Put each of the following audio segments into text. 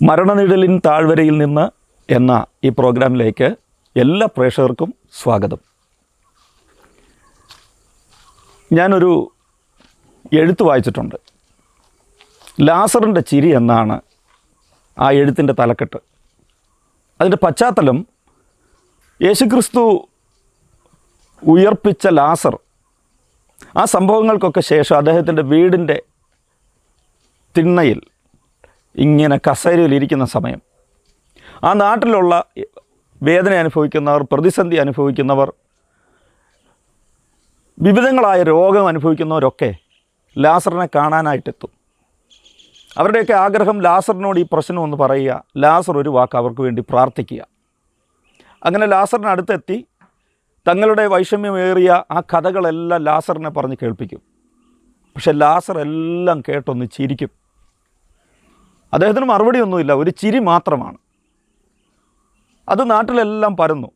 മരണനിഴലിൻ താഴ്വരയിൽ നിന്ന് എന്ന ഈ പ്രോഗ്രാമിലേക്ക് എല്ലാ പ്രേക്ഷകർക്കും സ്വാഗതം. ഞാനൊരു എഴുത്ത് വായിച്ചിട്ടുണ്ട്. ലാസറിൻ്റെ ചിരി എന്നാണ് ആ എഴുത്തിൻ്റെ തലക്കെട്ട്. അതിൻ്റെ പശ്ചാത്തലം യേശുക്രിസ്തു ഉയർപ്പിച്ച ലാസർ, ആ സംഭവങ്ങൾക്കൊക്കെ ശേഷം അദ്ദേഹത്തിൻ്റെ വീടിൻ്റെ തിണ്ണയിൽ ഇങ്ങനെ കസേരയിലിരിക്കുന്ന സമയം, ആ നാട്ടിലുള്ള വേദന അനുഭവിക്കുന്നവർ, പ്രതിസന്ധി അനുഭവിക്കുന്നവർ, വിവിധങ്ങളായ രോഗം അനുഭവിക്കുന്നവരൊക്കെ ലാസറിനെ കാണാനായിട്ടെത്തും. അവരുടെയൊക്കെ ആഗ്രഹം ലാസറിനോട് ഈ പ്രശ്നം ഒന്ന് പറയുക, ലാസർ ഒരു വാക്ക് അവർക്ക് വേണ്ടി പ്രാർത്ഥിക്കുക. അങ്ങനെ ലാസറിന് അടുത്തെത്തി തങ്ങളുടെ വൈഷമ്യമേറിയ ആ കഥകളെല്ലാം ലാസറിനെ പറഞ്ഞ് കേൾപ്പിക്കും. പക്ഷെ ലാസർ എല്ലാം കേട്ടൊന്ന് ചിരിക്കും. അദ്ദേഹത്തിന് മറുപടിയൊന്നുമില്ല, ഒരു ചിരി മാത്രമാണ്. അത് നാട്ടിലെല്ലാം പരന്നു.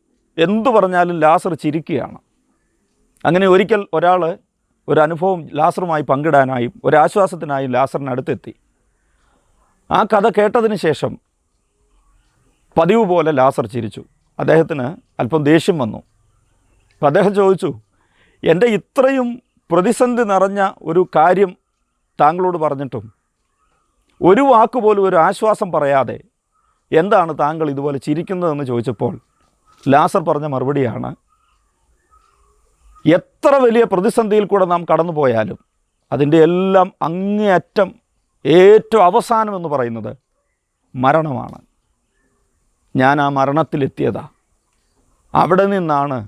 എന്തു പറഞ്ഞാലും ലാസർ ചിരിക്കുകയാണ്. അങ്ങനെ ഒരിക്കൽ ഒരാൾ ഒരു അനുഭവം ലാസറുമായി പങ്കിടാനായും ഒരാശ്വാസത്തിനായും ലാസറിനടുത്തെത്തി. ആ കഥ കേട്ടതിന് ശേഷം പതിവ് പോലെ ലാസർ ചിരിച്ചു. അദ്ദേഹത്തിന് അല്പം ദേഷ്യം വന്നു. അപ്പം അദ്ദേഹം ചോദിച്ചു, എൻ്റെ ഇത്രയും പ്രതിസന്ധി നിറഞ്ഞ ഒരു കാര്യം താങ്കളോട് പറഞ്ഞിട്ടും ഒരു വാക്കുപോലും ഒരു ആശ്വാസം പറയാതെ എന്താണ് താങ്കൾ ഇതുപോലെ ചിരിക്കുന്നതെന്ന് ചോദിച്ചപ്പോൾ ലാസർ പറഞ്ഞ മറുപടിയാണ്, എത്ര വലിയ പ്രതിസന്ധിയിൽ കൂടെ നാം കടന്നു പോയാലും അതിൻ്റെ എല്ലാം അങ്ങേയറ്റം ഏറ്റവും അവസാനം എന്ന് പറയുന്നത് മരണമാണ്. ഞാൻ ആ മരണത്തിലെത്തിയതാ. അവിടെ നിന്നാണ്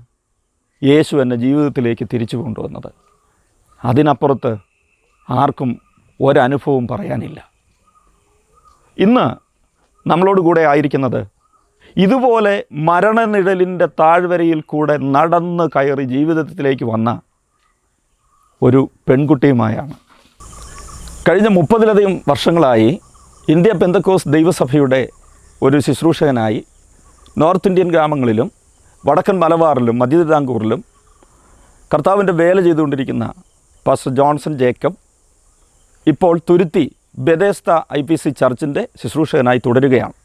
യേശു എന്നെ ജീവിതത്തിലേക്ക് തിരിച്ചു കൊണ്ടുവന്നത്. അതിനപ്പുറത്ത് ആർക്കും ഒരനുഭവവും പറയാനില്ല. ഇന്ന് നമ്മളോട് കൂടെ ആയിരിക്കുന്നത് ഇതുപോലെ മരണനിഴലിൻ്റെ താഴ്വരയിൽ കൂടെ നടന്ന് കയറി ജീവിതത്തിലേക്ക് വന്ന ഒരു പെൺകുട്ടിയുമായാണ്. കഴിഞ്ഞ 30-ലധികം വർഷങ്ങളായി ഇന്ത്യ പെന്തക്കോസ്ത് ദൈവസഭയുടെ ഒരു ശുശ്രൂഷകനായി നോർത്ത് ഇന്ത്യൻ ഗ്രാമങ്ങളിലും വടക്കൻ മലബാറിലും മധ്യ തിരുവിതാംകൂറിലും കർത്താവിൻ്റെ വേല ചെയ്തുകൊണ്ടിരിക്കുന്ന പാസ്റ്റർ ജോൺസൺ ജേക്കബ് ഇപ്പോൾ തുരുത്തി ബെതേസ്ത IPC ചർച്ചിൻ്റെ ശുശ്രൂഷകനായി തുടരുകയാണ്.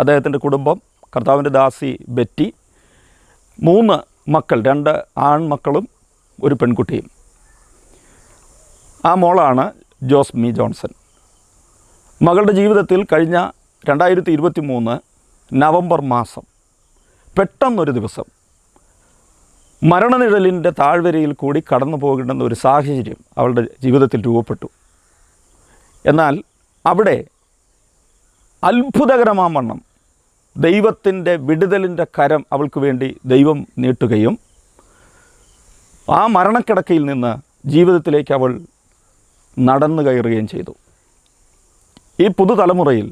അദ്ദേഹത്തിൻ്റെ കുടുംബം, കർത്താവിൻ്റെ ദാസി ബെറ്റി, 3 മക്കൾ, 2 ആൺമക്കളും ഒരു പെൺകുട്ടിയും. ആ മോളാണ് ജോസ്മി ജോൺസൺ. മകളുടെ ജീവിതത്തിൽ കഴിഞ്ഞ 2023 നവംബർ മാസം പെട്ടെന്നൊരു ദിവസം മരണനിഴലിൻ്റെ താഴ്വരയിൽ കൂടി കടന്നു പോകേണ്ടുന്ന ഒരു സാഹചര്യം അവളുടെ ജീവിതത്തിൽ രൂപപ്പെട്ടു. എന്നാൽ അവിടെ അത്ഭുതകരമാവണ്ണം ദൈവത്തിൻ്റെ വിടുതലിൻ്റെ കരം അവൾക്ക് വേണ്ടി ദൈവം നീട്ടുകയും ആ മരണക്കിടക്കയിൽ നിന്ന് ജീവിതത്തിലേക്ക് അവൾ നടന്നു കയറുകയും ചെയ്തു. ഈ പുതുതലമുറയിൽ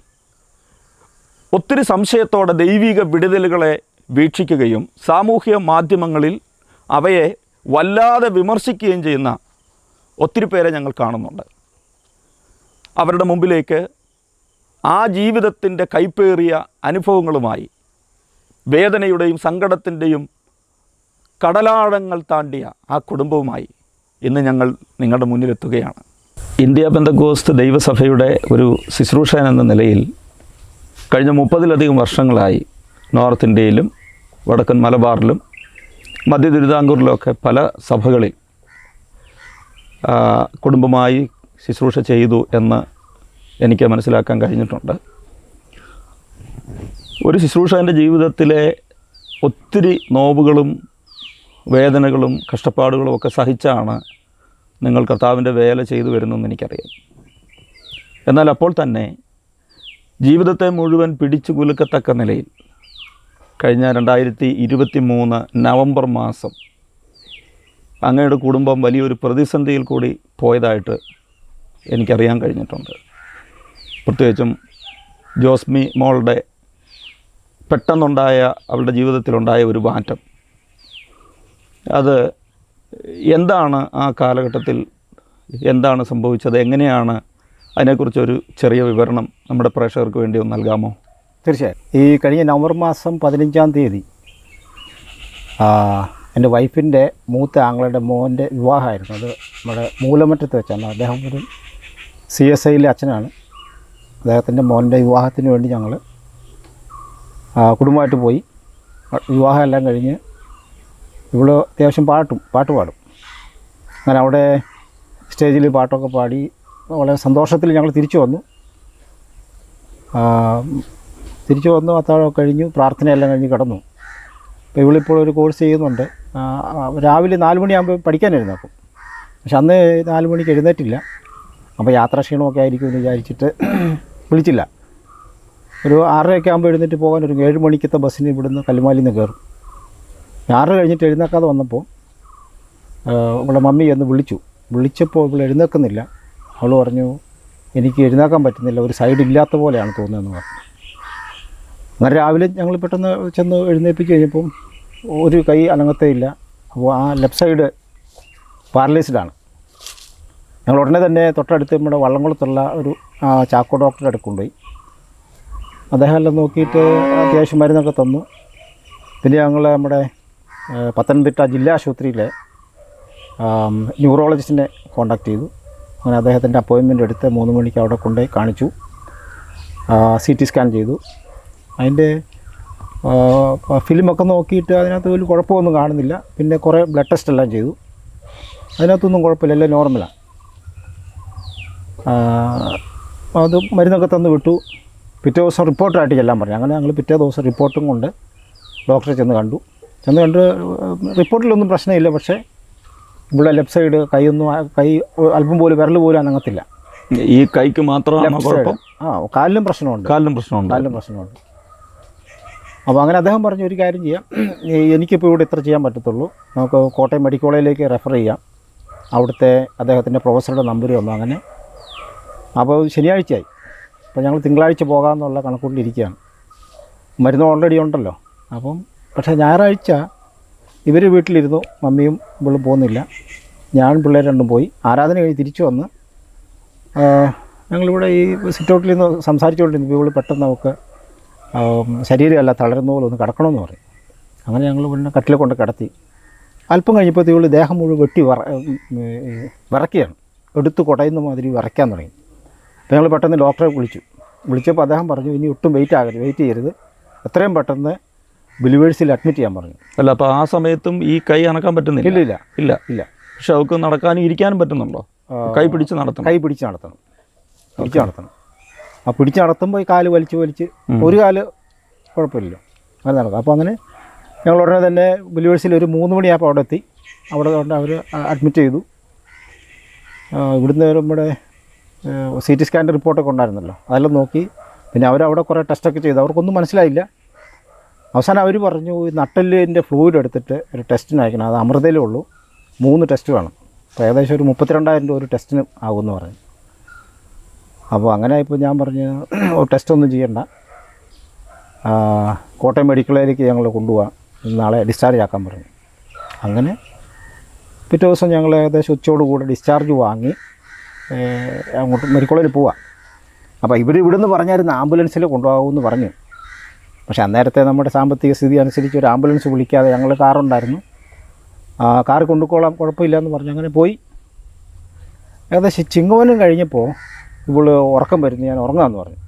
ഒത്തിരി സംശയത്തോടെ ദൈവിക വിടുതലുകളെ വീക്ഷിക്കുകയും സാമൂഹിക മാധ്യമങ്ങളിൽ അവയെ വല്ലാതെ വിമർശിക്കുകയും ചെയ്യുന്ന ഒത്തിരി പേരെ ഞങ്ങൾ കാണുന്നുണ്ട്. അവരുടെ മുമ്പിലേക്ക് ആ ജീവിതത്തിൻ്റെ കൈപ്പേറിയ അനുഭവങ്ങളുമായി, വേദനയുടെയും സങ്കടത്തിൻ്റെയും കടലാഴങ്ങൾ താണ്ടിയ ആ കുടുംബവുമായി ഇന്ന് ഞങ്ങൾ നിങ്ങളുടെ മുന്നിലെത്തുകയാണ്. ഇന്ത്യ പെന്തക്കോസ്ത് ദൈവസഭയുടെ ഒരു ശുശ്രൂഷകൻ എന്ന നിലയിൽ കഴിഞ്ഞ 30-ലധികം വർഷങ്ങളായി നോർത്ത് ഇന്ത്യയിലും വടക്കൻ മലബാറിലും മധ്യ തിരുവിതാംകൂറിലുമൊക്കെ പല സഭകളിൽ കുടുംബമായി ശുശ്രൂഷ ചെയ്തു എന്ന് എനിക്ക് മനസ്സിലാക്കാൻ കഴിഞ്ഞിട്ടുണ്ട്. ഒരു ശുശ്രൂഷകൻ്റെ ജീവിതത്തിലെ ഒത്തിരി നോവുകളും വേദനകളും കഷ്ടപ്പാടുകളും ഒക്കെ സഹിച്ചാണ് നിങ്ങൾ കർത്താവിൻ്റെ വേല ചെയ്തു വരുന്നതെന്ന് എനിക്കറിയാം. എന്നാൽ അപ്പോൾ തന്നെ ജീവിതത്തെ മുഴുവൻ പിടിച്ചു കുലുക്കത്തക്ക നിലയിൽ കഴിഞ്ഞ 2023 നവംബർ മാസം അങ്ങയുടെ കുടുംബം വലിയൊരു പ്രതിസന്ധിയിൽ കൂടി പോയതായിട്ട് എനിക്കറിയാൻ കഴിഞ്ഞിട്ടുണ്ട്. പ്രത്യേകിച്ചും ജോസ്മി മോളുടെ പെട്ടെന്നുണ്ടായ അവളുടെ ജീവിതത്തിലുണ്ടായ ഒരു മാറ്റം, അത് എന്താണ്, ആ കാലഘട്ടത്തിൽ എന്താണ് സംഭവിച്ചത്, എങ്ങനെയാണ്, അതിനെക്കുറിച്ചൊരു ചെറിയ വിവരണം നമ്മുടെ പ്രേക്ഷകർക്ക് വേണ്ടി ഒന്ന് നൽകാമോ? തീർച്ചയായും. ഈ കഴിഞ്ഞ നവംബർ മാസം 15-ാം തീയതി എൻ്റെ വൈഫിൻ്റെ മൂത്ത ആങ്ങളുടെ മോൻ്റെ വിവാഹമായിരുന്നു. അത് നമ്മുടെ മൂലമറ്റത്ത് വെച്ചാണ്. അദ്ദേഹം ഒരു CSIയിലെ അച്ഛനാണ്. അദ്ദേഹത്തിൻ്റെ മോൻ്റെ വിവാഹത്തിന് വേണ്ടി ഞങ്ങൾ കുടുംബമായിട്ട് പോയി. വിവാഹം എല്ലാം കഴിഞ്ഞ് ഇവള് അത്യാവശ്യം പാട്ട് പാടും. അങ്ങനെ അവിടെ സ്റ്റേജിൽ പാട്ടൊക്കെ പാടി വളരെ സന്തോഷത്തിൽ ഞങ്ങൾ തിരിച്ചു വന്നു. അത്താഴമൊക്കെ കഴിഞ്ഞു, പ്രാർത്ഥനയെല്ലാം കഴിഞ്ഞ് കിടന്നു. അപ്പോൾ ഇവളിപ്പോൾ ഒരു കോഴ്സ് ചെയ്യുന്നുണ്ട്. രാവിലെ 4 മണിയാകുമ്പോൾ പഠിക്കാൻ എഴുന്നേക്കും. പക്ഷെ അന്ന് 4 മണിക്ക് എഴുന്നേറ്റില്ല. അപ്പോൾ യാത്രാക്ഷീണമൊക്കെ ആയിരിക്കുമെന്ന് വിചാരിച്ചിട്ട് വിളിച്ചില്ല. ഒരു 6:30 ആകുമ്പോൾ എഴുന്നേറ്റ് പോകാൻ ഒരു 7 മണിക്കത്തെ ബസ്സിന് ഇവിടുന്ന് കല്ലുമാലിയിൽ നിന്ന് കയറും. 6 കഴിഞ്ഞിട്ട് എഴുന്നേക്കാതെ വന്നപ്പോൾ അവളുടെ മമ്മി എന്ന് വിളിച്ചപ്പോൾ ഇവൾ എഴുന്നേൽക്കുന്നില്ല. അവൾ പറഞ്ഞു, എനിക്ക് എഴുന്നേക്കാൻ പറ്റുന്നില്ല, ഒരു സൈഡ് ഇല്ലാത്ത പോലെയാണ് തോന്നുന്നതെന്ന് പറഞ്ഞു. അങ്ങനെ രാവിലെ ഞങ്ങൾ പെട്ടെന്ന് ചെന്ന് എഴുന്നേൽപ്പിച്ച് കഴിഞ്ഞപ്പം ഒരു കൈ അനങ്ങത്തേ ഇല്ല. അപ്പോൾ ആ ലെഫ്റ്റ് സൈഡ് പാരലൈസ്ഡാണ്. ഞങ്ങൾ ഉടനെ തന്നെ തൊട്ടടുത്ത് നമ്മുടെ വള്ളംകുളത്തുള്ള ഒരു ചാക്കോ ഡോക്ടറുടെ അടുത്ത് കൊണ്ടുപോയി. അദ്ദേഹം എല്ലാം നോക്കിയിട്ട് അത്യാവശ്യം മരുന്നൊക്കെ തന്നു. പിന്നെ ഞങ്ങൾ നമ്മുടെ പത്തനംതിട്ട ജില്ലാ ആശുപത്രിയിലെ ന്യൂറോളജിസ്റ്റിനെ കോൺടാക്ട് ചെയ്തു. അങ്ങനെ അദ്ദേഹത്തിൻ്റെ അപ്പോയിൻമെൻ്റ് എടുത്ത് 3 മണിക്ക് അവിടെ കൊണ്ടുപോയി കാണിച്ചു. CT സ്കാൻ ചെയ്തു. അതിൻ്റെ ഫിലിമൊക്കെ നോക്കിയിട്ട് അതിനകത്ത് വലിയ കുഴപ്പമൊന്നും കാണുന്നില്ല. പിന്നെ കുറേ ബ്ലഡ് ടെസ്റ്റ് എല്ലാം ചെയ്തു. അതിനകത്തൊന്നും കുഴപ്പമില്ല, എല്ലാം നോർമലാണ്. അത് മരുന്നൊക്കെ തന്നു വിട്ടു. പിറ്റേ ദിവസം റിപ്പോർട്ടായിട്ട് ചെല്ലാൻ പറഞ്ഞു. അങ്ങനെ ഞങ്ങൾ പിറ്റേ ദിവസം റിപ്പോർട്ടും കൊണ്ട് ഡോക്ടറെ ചെന്ന് കണ്ടു. റിപ്പോർട്ടിലൊന്നും പ്രശ്നമില്ല. പക്ഷേ ഇവിടെ ലെഫ്റ്റ് സൈഡ് കൈ അല്പം പോലും വിരൽ പോലും അനങ്ങത്തില്ല. ഈ കൈക്ക് മാത്രമാണ് കുഴപ്പം? കാലിലും പ്രശ്നമുണ്ട്. അപ്പോൾ അങ്ങനെ അദ്ദേഹം പറഞ്ഞു, ഒരു കാര്യം ചെയ്യാം, എനിക്കിപ്പോൾ ഇവിടെ ഇത്ര ചെയ്യാൻ പറ്റത്തുള്ളൂ, നമുക്ക് കോട്ടയം മെഡിക്കൽ കോളേജിലേക്ക് റെഫർ ചെയ്യാം. അവിടുത്തെ അദ്ദേഹത്തിൻ്റെ പ്രൊഫസറുടെ നമ്പർ വന്നു. അങ്ങനെ അപ്പോൾ ശനിയാഴ്ചയായി. അപ്പോൾ ഞങ്ങൾ തിങ്കളാഴ്ച പോകാമെന്നുള്ള കണക്കുകൊണ്ടിരിക്കുകയാണ്. മരുന്ന് ഓൾറെഡി ഉണ്ടല്ലോ. അപ്പം പക്ഷേ ഞായറാഴ്ച ഇവർ വീട്ടിലിരുന്നു, മമ്മിയും ഇവളും പോകുന്നില്ല. ഞാൻ പിള്ളേർ രണ്ടും പോയി. ആരാധന കഴിഞ്ഞ് തിരിച്ചു വന്ന് ഞങ്ങളിവിടെ ഈ സിറ്റൗട്ടിൽ നിന്ന് സംസാരിച്ചുകൊണ്ടിരുന്നു. ഇവൾ പെട്ടെന്ന് നമുക്ക് ശരീരമല്ല തളരുന്ന പോലെ ഒന്ന് കിടക്കണമെന്ന് പറയും. അങ്ങനെ ഞങ്ങൾ പിന്നെ കട്ടിലെ കൊണ്ട് കിടത്തി. അല്പം കഴിഞ്ഞപ്പോൾ ഇവൾ ദേഹം മുഴുവൻ വെട്ടി വിറയ്ക്കുകയാണ്. എടുത്ത് കുടയുന്ന മാതിരി വിറയ്ക്കാൻ തുടങ്ങി. അപ്പോൾ ഞങ്ങൾ പെട്ടെന്ന് ഡോക്ടറെ വിളിച്ചപ്പോൾ അദ്ദേഹം പറഞ്ഞു, ഇനി ഒട്ടും വെയിറ്റ് ചെയ്യരുത്, എത്രയും പെട്ടെന്ന് ബിലിവേഴ്സിൽ അഡ്മിറ്റ് ചെയ്യാൻ പറഞ്ഞു. അല്ല, അപ്പോൾ ആ സമയത്തും ഈ കൈ അനക്കാൻ പറ്റുന്നില്ല? ഇല്ല. പക്ഷെ അവൾക്ക് നടക്കാനും ഇരിക്കാനും പറ്റുന്നുണ്ടോ? കൈ പിടിച്ച് നടത്തണം. ആ പിടിച്ച് നടത്തുമ്പോൾ ഈ കാല് വലിച്ച് ഒരു കാല് കുഴപ്പമില്ലല്ലോ, അങ്ങനെ നടക്കും. അപ്പോൾ അങ്ങനെ ഞങ്ങൾ ഉടനെ തന്നെ ബിലിവേഴ്സിൽ ഒരു 3 മണിയായപ്പോൾ അവിടെ എത്തി. അവിടെ കൊണ്ട് അവർ അഡ്മിറ്റ് ചെയ്തു. ഇവിടുന്ന് നമ്മുടെ CT സ്കാൻ്റെ റിപ്പോർട്ടൊക്കെ ഉണ്ടായിരുന്നല്ലോ, അതെല്ലാം നോക്കി. പിന്നെ അവരവിടെ കുറേ ടെസ്റ്റൊക്കെ ചെയ്തു. അവർക്കൊന്നും മനസ്സിലായില്ല. അവസാനം അവർ പറഞ്ഞു, ഈ നട്ടെല്ലിൻ്റെ ഫ്ലൂയിഡ് എടുത്തിട്ട് ഒരു ടെസ്റ്റിന് അയക്കണം. അത് അമൃതയിലേ ഉള്ളൂ, 3 ടെസ്റ്റ് വേണം. അപ്പോൾ ഏകദേശം ഒരു 32,000 രൂപ ഒരു ടെസ്റ്റിന് ആകുമെന്ന് പറഞ്ഞു. അപ്പോൾ അങ്ങനെ ഇപ്പോൾ ഞാൻ പറഞ്ഞു, ടെസ്റ്റൊന്നും ചെയ്യണ്ട, കോട്ടയം മെഡിക്കൽ കോളേജിലേക്ക് ഞങ്ങൾ കൊണ്ടുപോകാം, നാളെ ഡിസ്ചാർജ് ആക്കാൻ പറഞ്ഞു. അങ്ങനെ പിറ്റേ ദിവസം ഞങ്ങൾ ഏകദേശം ഉച്ചയോടുകൂടി ഡിസ്ചാർജ് വാങ്ങി അങ്ങോട്ട് മെഡിക്കൽ കോളേജിൽ പോവാം. അപ്പോൾ ഇവിടുന്ന് പറഞ്ഞായിരുന്നു ആംബുലൻസിൽ കൊണ്ടുപോകുമെന്ന് പറഞ്ഞു. പക്ഷേ അന്നേരത്തെ നമ്മുടെ സാമ്പത്തിക സ്ഥിതി അനുസരിച്ച് ഒരു ആംബുലൻസ് വിളിക്കാതെ ഞങ്ങൾ കാറുണ്ടായിരുന്നു, കാറ് കൊണ്ടുപോകാം, കുഴപ്പമില്ലയെന്ന് പറഞ്ഞു. അങ്ങനെ പോയി. ഏകദേശം ചിങ്ങവനം കഴിഞ്ഞപ്പോൾ ഇവൾ ഉറക്കം വരുന്നു, ഞാൻ ഉറങ്ങാമെന്ന് പറഞ്ഞു.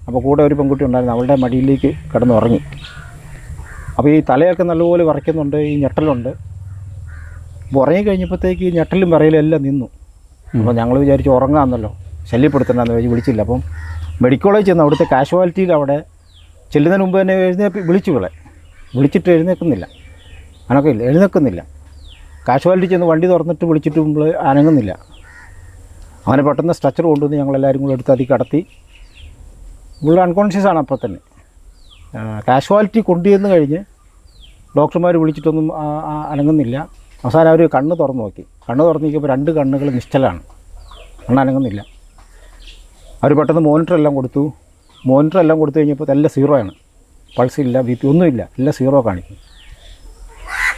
അപ്പോൾ കൂടെ ഒരു പെൺകുട്ടി ഉണ്ടായിരുന്നു, അവളുടെ മടിയിലേക്ക് കിടന്ന് ഉറങ്ങി. അപ്പോൾ ഈ തലയൊക്കെ നല്ലപോലെ വിറയ്ക്കുന്നുണ്ട്, ഈ ഞെട്ടലുണ്ട്. അപ്പോൾ ഉറങ്ങിക്കഴിഞ്ഞപ്പോഴത്തേക്ക് ഈ ഞെട്ടലും വിറയലും എല്ലാം നിന്നു. അപ്പോൾ ഞങ്ങൾ വിചാരിച്ചു ഉറങ്ങാമെന്നല്ലോ, ശല്യപ്പെടുത്തണമെന്ന് വിചാരിച്ച് വിളിച്ചില്ല. അപ്പം മെഡിക്കൽ കോളേജ് ചെന്ന് അവിടുത്തെ കാഷ്വാലിറ്റിയിൽ അവിടെ ചെല്ലുന്നതിന് മുമ്പ് തന്നെ വിളിച്ചിട്ട് എഴുന്നേൽക്കുന്നില്ല, എഴുന്നേൽക്കുന്നില്ല. കാഷ്വാലിറ്റി ചെന്ന് വണ്ടി തുറന്നിട്ട് വിളിച്ചിട്ട് മുമ്പ് അനങ്ങുന്നില്ല. അങ്ങനെ പെട്ടെന്ന് സ്ട്രെച്ചർ കൊണ്ടുവന്ന് ഞങ്ങളെല്ലാവരും കൂടെ എടുത്ത് അതിൽ കടത്തി. ഇവിടെ അൺകോൺഷ്യസ് ആണ്. അപ്പോൾ തന്നെ കാഷ്വാലിറ്റി കൊണ്ടുവന്ന് കഴിഞ്ഞ് ഡോക്ടർമാർ വിളിച്ചിട്ടൊന്നും അനങ്ങുന്നില്ല. അവസാനം അവർ കണ്ണ് തുറന്ന് നോക്കി. കണ്ണ് തുറന്ന് നോക്കിയപ്പോൾ 2 കണ്ണുകൾ നിശ്ചലാണ്, അനങ്ങുന്നില്ല. അവർ പെട്ടെന്ന് മോണിറ്ററെല്ലാം കൊടുത്തു കഴിഞ്ഞപ്പോൾ എല്ലാം 0 ആണ്. പൾസ് ഇല്ല, BP ഒന്നുമില്ല, എല്ലാം 0 കാണിക്കും.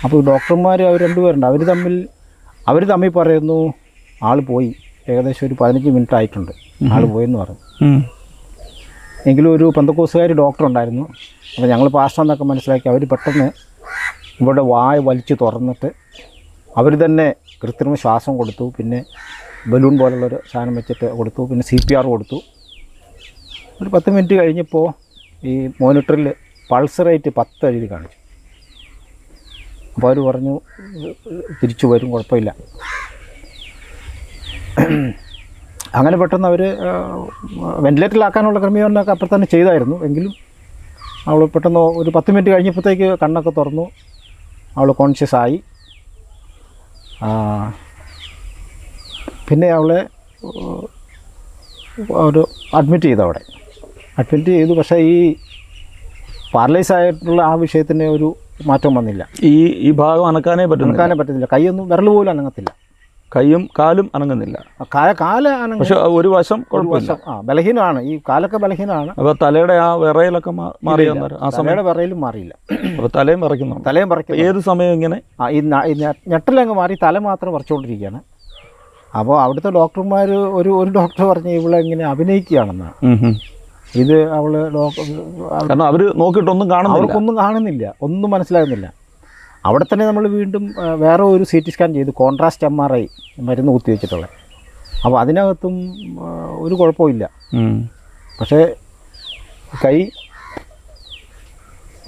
അപ്പോൾ ഡോക്ടർമാർ അവർ 2 പേരുണ്ട്, അവർ തമ്മിൽ പറയുന്നു ആൾ പോയി, ഏകദേശം ഒരു 15 മിനിറ്റ് ആയിട്ടുണ്ട്, ആൾ പോയെന്ന് പറഞ്ഞു. എങ്കിലും ഒരു പെന്തക്കോസുകാർ ഡോക്ടർ ഉണ്ടായിരുന്നു. അപ്പോൾ ഞങ്ങൾ പാസ്റ്റർ എന്നൊക്കെ മനസ്സിലാക്കി അവർ പെട്ടെന്ന് ഇവിടെ വായ വലിച്ച് തുറന്നിട്ട് അവർ തന്നെ കൃത്രിമ ശ്വാസം കൊടുത്തു. പിന്നെ ബലൂൺ പോലുള്ളൊരു സാധനം വെച്ചിട്ട് കൊടുത്തു. പിന്നെ CPR കൊടുത്തു. ഒരു 10 മിനിറ്റ് കഴിഞ്ഞപ്പോൾ ഈ മോണിറ്ററിൽ പൾസ് റേറ്റ് 10 എഴുതി കാണിച്ചു. അപ്പോൾ അവർ പറഞ്ഞു തിരിച്ചു വരും, കുഴപ്പമില്ല. അങ്ങനെ പെട്ടെന്ന് അവർ വെന്റിലേറ്ററിലാക്കാനുള്ള ക്രമീകരണമൊക്കെ അപ്പോൾ തന്നെ ചെയ്തായിരുന്നു. എങ്കിലും അവൾ പെട്ടെന്ന് ഒരു 10 മിനിറ്റ് കഴിഞ്ഞപ്പോഴത്തേക്ക് കണ്ണൊക്കെ തുറന്നു, അവൾ കോൺഷ്യസ് ആയി. പിന്നെ അവളെ ഒരു അഡ്മിറ്റ് ചെയ്തു, അവിടെ അഡ്മിറ്റ് ചെയ്തു. പക്ഷേ ഈ പാരലൈസ് ആയിട്ടുള്ള ആ വിഷയത്തിന് ഒരു മാറ്റം വന്നില്ല. ഈ ഭാഗം അനക്കാനേ പറ്റുന്നില്ല. കൈയൊന്നും വിരൽ പോലും അനങ്ങത്തില്ല, കൈയും കാലും അനങ്ങുന്നില്ല. കാല് അനങ്ങ, പക്ഷെ ഒരു വശം ബലഹീനമാണ്, ഈ കാലൊക്കെ ബലഹീനമാണ്. അപ്പോൾ തലയുടെ ആ വിറയിലൊക്കെ മാറിയ ആ സമയത്ത് വിറയിലും മാറിയില്ല. അപ്പോൾ തലയും വിറയ്ക്കുന്നു. ഏത് സമയം ഇങ്ങനെ ഈ ഞെട്ടലങ്ങ് മാറി തല മാത്രം പറിച്ചുകൊണ്ടിരിക്കുകയാണ്. അപ്പോൾ അവിടുത്തെ ഡോക്ടർമാർ ഒരു ഡോക്ടർ പറഞ്ഞ് ഇവളെ ഇങ്ങനെ അഭിനയിക്കുകയാണെന്നാണ്. ഇത് കാരണം അവർ നോക്കിയിട്ടൊന്നും അവർക്കൊന്നും കാണുന്നില്ല, ഒന്നും മനസ്സിലാകുന്നില്ല. അവിടെ തന്നെ നമ്മൾ വീണ്ടും വേറെ ഒരു CT സ്കാൻ ചെയ്തു, കോൺട്രാസ്റ്റ് MRI മരുന്ന് കുത്തിവെച്ചിട്ടുള്ളത്. അപ്പോൾ അതിനകത്തും ഒരു കുഴപ്പമില്ല. പക്ഷേ കൈ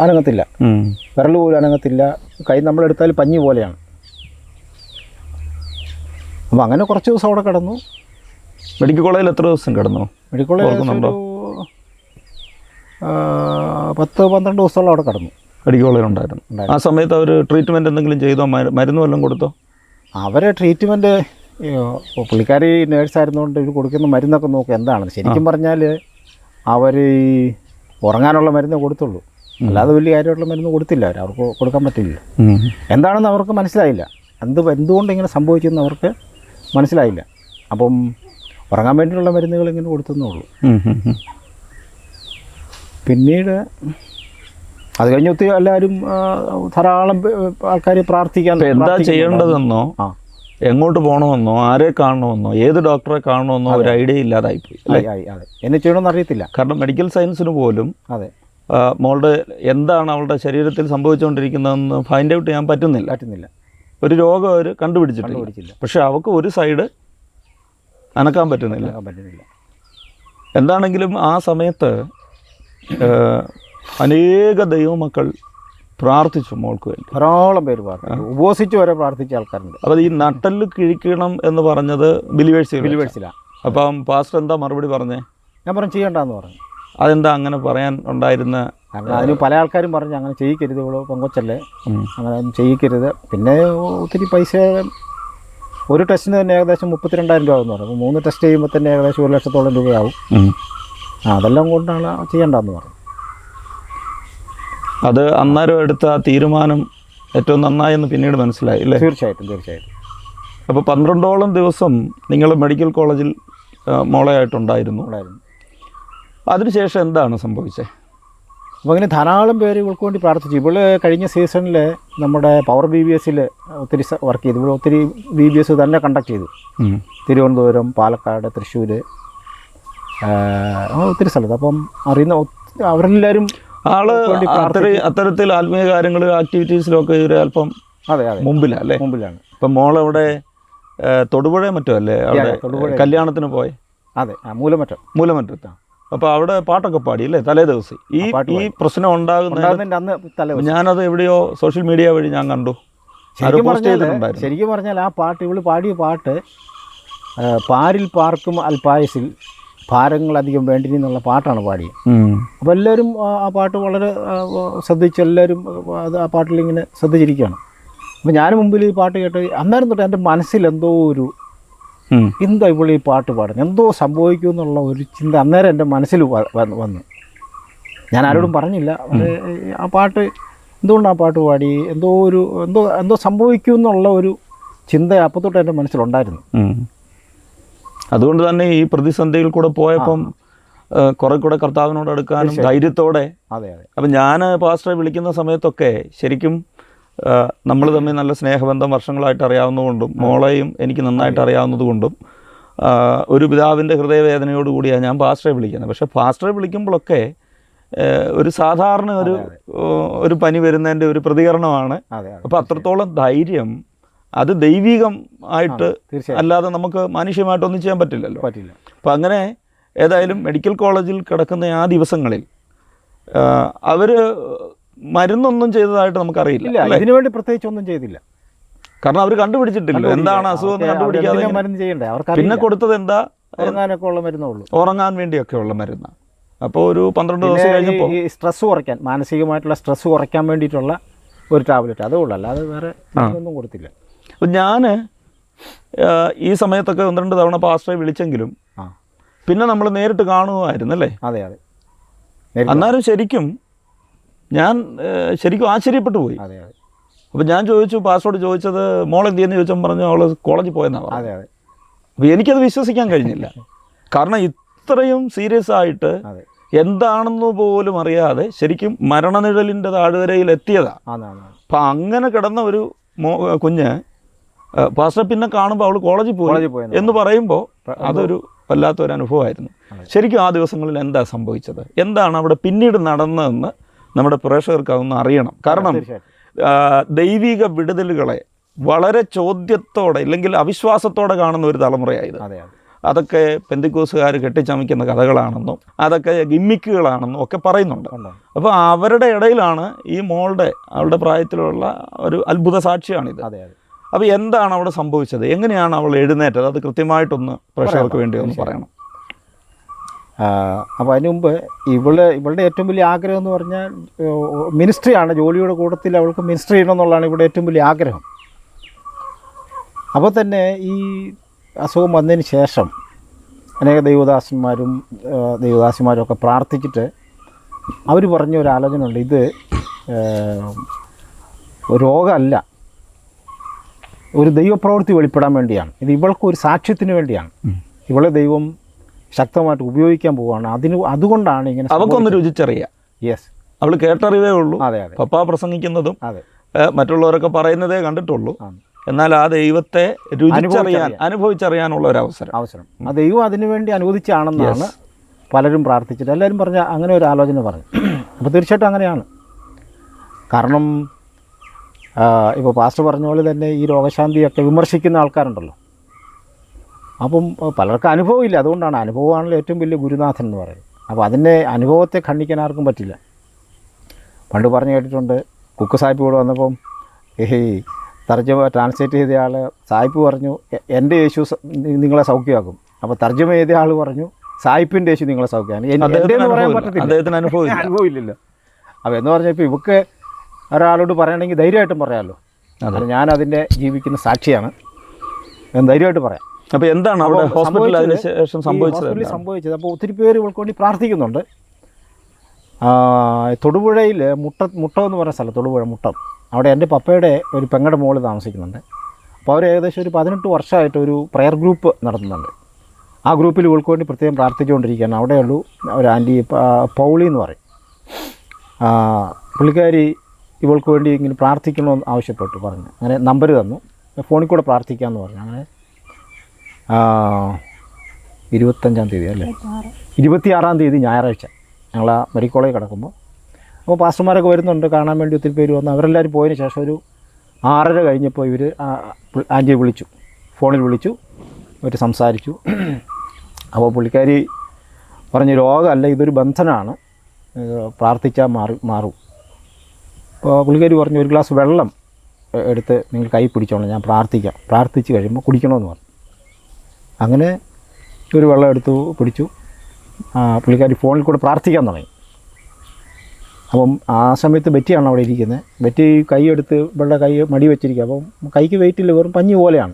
അനങ്ങത്തില്ല, വിരൽ പോലും അനങ്ങത്തില്ല. കൈ നമ്മളെടുത്താൽ പഞ്ഞി പോലെയാണ്. അപ്പോൾ അങ്ങനെ കുറച്ച് ദിവസം അവിടെ കിടന്നു. മെഡിക്കൽ കോളേജിൽ എത്ര ദിവസം കിടന്നു? മെഡിക്കൽ കോളേജിൽ 10-12 ദിവസത്തോളം അവിടെ കിടന്നു. മെഡിക്കൽ കോളേജിലുണ്ടായിരുന്നു. ആ സമയത്ത് അവർ ട്രീറ്റ്മെൻറ്റ് എന്തെങ്കിലും ചെയ്തോ? മരുന്ന് വല്ലതും കൊടുത്തോ? അവരെ ട്രീറ്റ്മെൻറ്റ് പുള്ളിക്കാരി നേഴ്സായിരുന്നുകൊണ്ട് ഇവർ കൊടുക്കുന്ന മരുന്നൊക്കെ നോക്കുക എന്താണെന്ന്. ശരിക്കും പറഞ്ഞാൽ അവർ ഉറങ്ങാനുള്ള മരുന്ന് കൊടുത്തുള്ളൂ, അല്ലാതെ വലിയ കാര്യമായിട്ടുള്ള മരുന്ന് കൊടുത്തില്ല. അവർക്ക് കൊടുക്കാൻ പറ്റില്ല. എന്താണെന്ന് അവർക്ക് മനസ്സിലായില്ല. എന്തുകൊണ്ട് ഇങ്ങനെ സംഭവിച്ചെന്ന് അവർക്ക് മനസ്സിലായില്ല. അപ്പം ഉറങ്ങാൻ വേണ്ടിയുള്ള മരുന്നുകൾ ഇങ്ങനെ കൊടുത്തേ ഉള്ളൂ. പിന്നീട് അത് കഴിഞ്ഞ് ഒത്തിരി എല്ലാവരും ധാരാളം ആൾക്കാർ പ്രാർത്ഥിക്കാൻ എന്താ ചെയ്യേണ്ടതെന്നോ എങ്ങോട്ട് പോകണമെന്നോ ആരെ കാണണമെന്നോ ഏത് ഡോക്ടറെ കാണണമെന്നോ ഒരു ഐഡിയ ഇല്ലാതായിപ്പോയി. അതെ, എന്നെ ചെയ്യണമെന്ന് അറിയത്തില്ല. കാരണം മെഡിക്കൽ സയൻസിന് പോലും അതെ മോളുടെ എന്താണ് അവളുടെ ശരീരത്തിൽ സംഭവിച്ചുകൊണ്ടിരിക്കുന്നതെന്ന് ഫൈൻഡ് ഔട്ട് ചെയ്യാൻ പറ്റുന്നില്ല. ഒരു രോഗം അവർ കണ്ടുപിടിച്ചിട്ടില്ല. പക്ഷെ അവൾക്ക് ഒരു സൈഡ് അനക്കാൻ പറ്റുന്നില്ല. എന്താണെങ്കിലും ആ സമയത്ത് അനേക ദൈവമക്കൾ പ്രാർത്ഥിച്ചു മോൾക്ക് വേണ്ടി. ധാരാളം പേര് ഉപവസിച്ച് വരെ പ്രാർത്ഥിച്ച ആൾക്കാരുണ്ട്. അപ്പോൾ ഈ നട്ടല് കിഴിക്കണം എന്ന് പറഞ്ഞത് ബിലീവേഴ്സിലാണ്. അപ്പം പാസ്റ്റർ എന്താ മറുപടി പറഞ്ഞേ? ഞാൻ പറഞ്ഞു ചെയ്യണ്ടെന്ന് പറഞ്ഞു. അതെന്താ അങ്ങനെ പറയാൻ ഉണ്ടായിരുന്ന? കാരണം അതിന് പല ആൾക്കാരും പറഞ്ഞു അങ്ങനെ ചെയ്യിക്കരുത്, ഇവള് പെങ്കൊച്ചല്ലേ, അങ്ങനെ ഒന്നും ചെയ്യിക്കരുത്. പിന്നെ ഒത്തിരി പൈസ, ഒരു ടെസ്റ്റിന് തന്നെ ഏകദേശം 32,000 രൂപ എന്ന് പറഞ്ഞു. 3 ടെസ്റ്റ് ചെയ്യുമ്പോൾ തന്നെ ഏകദേശം 1 ലക്ഷത്തോളം രൂപയാവും. അതെല്ലാം കൊണ്ടാണ് ചെയ്യണ്ടെന്ന് പറഞ്ഞു. അത് അന്നേരം എടുത്ത ആ തീരുമാനം ഏറ്റവും നന്നായെന്ന് പിന്നീട് മനസ്സിലായി അല്ലേ? തീർച്ചയായിട്ടും. അപ്പോൾ 12ഓളം ദിവസം നിങ്ങൾ മെഡിക്കൽ കോളേജിൽ മോളയായിട്ടുണ്ടായിരുന്നു. അതിനുശേഷം എന്താണ് സംഭവിച്ചത്? അപ്പോൾ അങ്ങനെ ധാരാളം പേര് ഇവൾക്ക് വേണ്ടി പ്രാർത്ഥിച്ചു. ഇവള് കഴിഞ്ഞ സീസണിൽ നമ്മുടെ പവർ BBSൽ ഒത്തിരി വർക്ക് ചെയ്തു. ഇവിടെ ഒത്തിരി BBS തന്നെ കണ്ടക്ട് ചെയ്തു. തിരുവനന്തപുരം, പാലക്കാട്, തൃശ്ശൂർ, ഒത്തിരി സ്ഥലത്ത്. അപ്പം അറിയുന്ന അവരെല്ലാവരും അത്തരത്തിൽ ആത്മീയ കാര്യങ്ങൾ ആക്ടിവിറ്റീസിലൊക്കെ ഒരു അല്പം മുമ്പിലാണ്. ഇപ്പം മോളവിടെ തൊടുപുഴ മറ്റോ അല്ലേ അവിടെ കല്യാണത്തിന് പോയി? അതെ, മൂലമറ്റത്ത്. അപ്പോൾ അവിടെ പാട്ടൊക്കെ പാടി അല്ലേ തലേ ദിവസം? ഈ പ്രശ്നം ഉണ്ടാകുന്നതിൻ്റെ അന്ന് ഞാനത് എവിടെയോ സോഷ്യൽ മീഡിയ വഴി ഞാൻ കണ്ടു. ശരിക്കും പറഞ്ഞാൽ ആ പാട്ട്, ഇവള് പാടിയ പാട്ട് പാരിൽ പാർക്കും അൽപായസിൽ ഭാരങ്ങളധികം വേണ്ടി എന്നുള്ള പാട്ടാണ് പാടിയത്. അപ്പോൾ എല്ലാവരും ആ പാട്ട് വളരെ ശ്രദ്ധിച്ച് എല്ലാവരും ആ പാട്ടിലിങ്ങനെ ശ്രദ്ധിച്ചിരിക്കുകയാണ്. അപ്പോൾ ഞാൻ മുമ്പിൽ ഈ പാട്ട് കേട്ട് അന്നേരം തൊട്ട് എൻ്റെ മനസ്സിൽ എന്തോ ഒരു എന്താ ഇവിടെ ഈ പാട്ട് പാടുന്നത്, എന്തോ സംഭവിക്കുമെന്നുള്ള ഒരു ചിന്ത അന്നേരം എൻ്റെ മനസ്സിൽ വന്നു. ഞാൻ ആരോടും പറഞ്ഞില്ല. ആ പാട്ട് എന്തുകൊണ്ട് ആ പാട്ട് പാടി, എന്തോ സംഭവിക്കുമെന്നുള്ള ഒരു ചിന്ത അപ്പോൾ തൊട്ട് എൻ്റെ മനസ്സിലുണ്ടായിരുന്നു. അതുകൊണ്ട് തന്നെ ഈ പ്രതിസന്ധിയിൽ കൂടെ പോയപ്പം കുറെ കൂടെ കർത്താവിനോട് അടുക്കാനും ധൈര്യത്തോടെ. അപ്പം ഞാൻ പാസ്റ്ററെ വിളിക്കുന്ന സമയത്തൊക്കെ ശരിക്കും നമ്മൾ തമ്മിൽ നല്ല സ്നേഹബന്ധം വർഷങ്ങളായിട്ട് അറിയാവുന്നതുകൊണ്ടും മോളെയും എനിക്ക് നന്നായിട്ട് അറിയാവുന്നതുകൊണ്ടും ഒരു പിതാവിൻ്റെ ഹൃദയവേദനയോടുകൂടിയാണ് ഞാൻ പാസ്റ്ററെ വിളിക്കുന്നത്. പക്ഷേ പാസ്റ്ററെ വിളിക്കുമ്പോഴൊക്കെ ഒരു സാധാരണ ഒരു പനി വരുന്നതിൻ്റെ ഒരു പ്രതികരണമാണ്. അപ്പോൾ അത്രത്തോളം ധൈര്യം അത് ദൈവികം ആയിട്ട് അല്ലാതെ നമുക്ക് മാനുഷ്യമായിട്ടൊന്നും ചെയ്യാൻ പറ്റില്ലല്ലോ. അപ്പം അങ്ങനെ ഏതായാലും മെഡിക്കൽ കോളേജിൽ കിടക്കുന്ന ആ ദിവസങ്ങളിൽ അവർ മരുന്നൊന്നും ചെയ്തതായിട്ട് നമുക്കറിയില്ല ഇല്ല, അല്ലേ? ഇതിനു വേണ്ടി പ്രത്യേകിച്ച് ഒന്നും ചെയ്തില്ല. കാരണം അവർ കണ്ടുപിടിച്ചിട്ടില്ല എന്താണ് അസുഖം എന്ന് കണ്ടുപിടിക്കാതെ എന്തിനാ മരുന്ന് ചെയ്യണ്ടേ? അവർക്ക് പിന്നെ കൊടുത്തത് എന്താ? ഉറങ്ങാനൊക്കെ ഉള്ള മരുന്നേ ഉള്ളൂ. ഉറങ്ങാൻ വേണ്ടിയൊക്കെ ഉള്ള മരുന്ന്. അപ്പോൾ ഒരു 12 ദിവസം കഴിഞ്ഞപ്പോൾ ഈ സ്ട്രെസ് കുറയ്ക്കാൻ, മാനസികമായിട്ടുള്ള സ്ട്രെസ് കുറയ്ക്കാൻ വേണ്ടിയിട്ടുള്ള ഒരു ടാബ്ലറ്റ് അതേ ഉള്ളൂ, അല്ലാതെ വേറെ ഒന്നും കൊടുത്തില്ല. അപ്പം ഞാൻ ഈ സമയത്തൊക്കെ 1-2 തവണ പാസ്റ്ററെ വിളിച്ചെങ്കിലും പിന്നെ നമ്മൾ നേരിട്ട് കാണുമായിരുന്നല്ലേ? അതെ അതെ. അന്നേരം ശരിക്കും ഞാൻ ശരിക്കും ആശ്ചര്യപ്പെട്ടു പോയി. അതെ അതെ. അപ്പോൾ ഞാൻ ചോദിച്ചു, പാസ്റ്ററോട് ചോദിച്ചത് മോൾ എന്ത് ചെയ്യുന്നു ചോദിച്ചപ്പോൾ പറഞ്ഞു അവൾ കോളേജിൽ പോയെന്നാണ് പറഞ്ഞത്. അതെ അതെ. അപ്പോൾ എനിക്കത് വിശ്വസിക്കാൻ കഴിഞ്ഞില്ല. കാരണം ഇത്രയും സീരിയസ് ആയിട്ട് എന്താണെന്ന് പോലും അറിയാതെ ശരിക്കും മരണനിഴലിൻ്റെ താഴ്വരയിൽ എത്തിയതാണ്. അപ്പം അങ്ങനെ കിടന്ന ഒരു കുഞ്ഞ് പാസ്റ്റർ പിന്നെ കാണുമ്പോൾ അവൾ കോളേജിൽ പോയി എന്ന് പറയുമ്പോൾ അതൊരു വല്ലാത്തൊരു അനുഭവമായിരുന്നു. ശരിക്കും ആ ദിവസങ്ങളിൽ എന്താ സംഭവിച്ചത്, എന്താണ് അവിടെ പിന്നീട് നടന്നതെന്ന് നമ്മുടെ പ്രേക്ഷകർക്ക് അതൊന്ന് അറിയണം. കാരണം ദൈവിക വിടുതലുകളെ വളരെ ചോദ്യത്തോടെ ഇല്ലെങ്കിൽ അവിശ്വാസത്തോടെ കാണുന്ന ഒരു തലമുറയായത്. അതൊക്കെ പെന്തിക്കോസുകാർ കെട്ടിച്ചമയ്ക്കുന്ന കഥകളാണെന്നും അതൊക്കെ ഗിമ്മിക്കുകളാണെന്നും ഒക്കെ പറയുന്നുണ്ട്. അപ്പോൾ അവരുടെ ഇടയിലാണ് ഈ അവളുടെ പ്രായത്തിലുള്ള ഒരു അത്ഭുത സാക്ഷിയാണിത്. അപ്പോൾ എന്താണ് അവിടെ സംഭവിച്ചത്, എങ്ങനെയാണ് അവൾ എഴുന്നേറ്റത്, അത് കൃത്യമായിട്ടൊന്ന് പ്രേക്ഷകർക്ക് വേണ്ടി ഒന്ന് പറയണം. അപ്പോൾ അതിന് മുമ്പ് ഇവളുടെ ഏറ്റവും വലിയ ആഗ്രഹം എന്ന് പറഞ്ഞാൽ മിനിസ്ട്രിയാണ്. ജോലിയുടെ കൂട്ടത്തിൽ അവൾക്ക് മിനിസ്ട്രി ചെയ്യണമെന്നുള്ളതാണ് ഇവിടെ ഏറ്റവും വലിയ ആഗ്രഹം. അപ്പോൾ തന്നെ ഈ അസുഖം വന്നതിന് ശേഷം അനേക ദൈവദാസിമാരും ഒക്കെ പ്രാർത്ഥിച്ചിട്ട് അവർ പറഞ്ഞ ഒരു ആലോചന ഉണ്ട്, ഇത് രോഗമല്ല, ഒരു ദൈവപ്രവൃത്തി വെളിപ്പെടാൻ വേണ്ടിയാണ്, ഇത് ഇവൾക്കൊരു സാക്ഷ്യത്തിന് വേണ്ടിയാണ്, ഇവളെ ദൈവം ശക്തമായിട്ട് ഉപയോഗിക്കാൻ പോവുകയാണ്, അതുകൊണ്ടാണ് ഇങ്ങനെ. അവൾക്കൊന്ന് രുചിച്ചറിയാം. യെസ്, അവൾ കേട്ടറിവേ ഉള്ളൂ. അതെ അതെ. പപ്പ പ്രസംഗിക്കുന്നതും മറ്റുള്ളവരൊക്കെ പറയുന്നതേ കണ്ടിട്ടുള്ളൂ. എന്നാൽ ആ ദൈവത്തെ അനുഭവിച്ചറിയാനുള്ള ഒരു അവസരം. ആ ദൈവം അതിനുവേണ്ടി അനുവദിച്ചാണെന്നാണ് പലരും പ്രാർത്ഥിച്ചിട്ട് എല്ലാവരും പറഞ്ഞ അങ്ങനെ ഒരു ആലോചന പറഞ്ഞു. അപ്പോൾ തീർച്ചയായിട്ടും അങ്ങനെയാണ്. കാരണം ഇപ്പോൾ പാസ്റ്റർ പറഞ്ഞ പോലെ തന്നെ ഈ രോഗശാന്തിയൊക്കെ വിമർശിക്കുന്ന ആൾക്കാരുണ്ടല്ലോ. അപ്പം പലർക്കും അനുഭവമില്ല, അതുകൊണ്ടാണ് അനുഭവമാണല്ലോ ഏറ്റവും വലിയ ഗുരുനാഥൻ എന്ന് പറയുന്നത്. അപ്പോൾ അതിൻ്റെ അനുഭവത്തെ ഖണ്ഡിക്കാൻ ആർക്കും പറ്റില്ല. പണ്ട് പറഞ്ഞു കേട്ടിട്ടുണ്ട്, കുക്ക് സാഹിബ് കൂടെ വന്നപ്പം തർജ്ജമ ട്രാൻസ്ലേറ്റ് ചെയ്ത ആൾ സായിപ്പ് പറഞ്ഞു എൻ്റെ യേശു നിങ്ങളെ സൗഖ്യമാക്കും. അപ്പോൾ തർജ്ജമ ചെയ്ത ആൾ പറഞ്ഞു സായിപ്പിൻ്റെ യേശു നിങ്ങളെ സൗഖ്യമാണ്. എൻ്റെ പറയാൻ പറ്റത്തില്ല, അനുഭവമില്ലല്ലോ. അപ്പോൾ എന്ന് പറഞ്ഞാൽ ഇപ്പോൾ ഇവക്ക് ഒരാളോട് പറയണമെങ്കിൽ ധൈര്യമായിട്ടും പറയാമല്ലോ. അത് ഞാൻ അതിൻ്റെ ജീവിക്കുന്ന സാക്ഷിയാണ്, ഞാൻ ധൈര്യമായിട്ട് പറയാം. അപ്പോൾ എന്താണ് അവിടെ ഹോസ്പിറ്റലിൽ അതിനുശേഷം സംഭവിച്ചത്? അപ്പോൾ ഒത്തിരി പേര് ഇവൾക്ക് വേണ്ടി പ്രാർത്ഥിക്കുന്നുണ്ട്. തൊടുപുഴയിൽ മുട്ടം എന്ന് പറയുന്ന സ്ഥലം, തൊടുപുഴ മുട്ടം, അവിടെ എൻ്റെ പപ്പയുടെ ഒരു പെങ്ങളുടെ മോള് താമസിക്കുന്നുണ്ട്. അപ്പോൾ അവർ ഏകദേശം ഒരു 18 വർഷമായിട്ട് ഒരു പ്രയർ ഗ്രൂപ്പ് നടത്തുന്നുണ്ട്. ആ ഗ്രൂപ്പിൽ ഇവൾക്ക് വേണ്ടി പ്രത്യേകം പ്രാർത്ഥിച്ചുകൊണ്ടിരിക്കുകയാണ്. അവിടെയുള്ളൂ ഒരു ആൻറ്റി പൗളി എന്ന് പറയും. പുള്ളിക്കാരി ഇവൾക്ക് വേണ്ടി ഇങ്ങനെ പ്രാർത്ഥിക്കണമെന്ന് ആവശ്യപ്പെട്ടു, പറഞ്ഞു. അങ്ങനെ നമ്പർ തന്നു, ഫോണിൽ കൂടെ പ്രാർത്ഥിക്കാമെന്ന് പറഞ്ഞു. അങ്ങനെ 25-ാം തീയതി അല്ലേ, 26-ാം തീയതി ഞായറാഴ്ച ഞങ്ങൾ ആ മെഡിക്കൽ കോളേജിൽ കിടക്കുമ്പോൾ അപ്പോൾ പാസ്റ്റർമാരൊക്കെ വരുന്നുണ്ട് കാണാൻ വേണ്ടി. ഒത്തിരി പേര് വന്നു. അവരെല്ലാവരും പോയതിന് ശേഷം ഒരു 6:30 കഴിഞ്ഞപ്പോൾ ഇവർ ആൻറ്റിയെ വിളിച്ചു, ഫോണിൽ വിളിച്ചു, അവർ സംസാരിച്ചു. അപ്പോൾ പുള്ളിക്കാരി പറഞ്ഞു രോഗമല്ല, ഇതൊരു ബന്ധനമാണ്, പ്രാർത്ഥിച്ചാൽ മാറും. അപ്പോൾ പുള്ളിക്കാരി പറഞ്ഞു ഒരു ഗ്ലാസ് വെള്ളം എടുത്ത് നിങ്ങൾ കൈ പിടിച്ചോളാം, ഞാൻ പ്രാർത്ഥിച്ച് കഴിയുമ്പോൾ കുടിക്കണമെന്ന് പറഞ്ഞു. അങ്ങനെ ഒരു വെള്ളം എടുത്തു പിടിച്ചു. പുള്ളിക്കാരി ഫോണിൽ കൂടെ പ്രാർത്ഥിക്കാൻ തുടങ്ങി. അപ്പം ആ സമയത്ത് ബെറ്റിയാണ് അവിടെ ഇരിക്കുന്നത്. ബെറ്റി കൈ എടുത്ത് ഇവളുടെ കൈ മടി വെച്ചിരിക്കുക. അപ്പം കൈക്ക് വെയിറ്റില്ല, വെറും പഞ്ഞി പോലെയാണ്.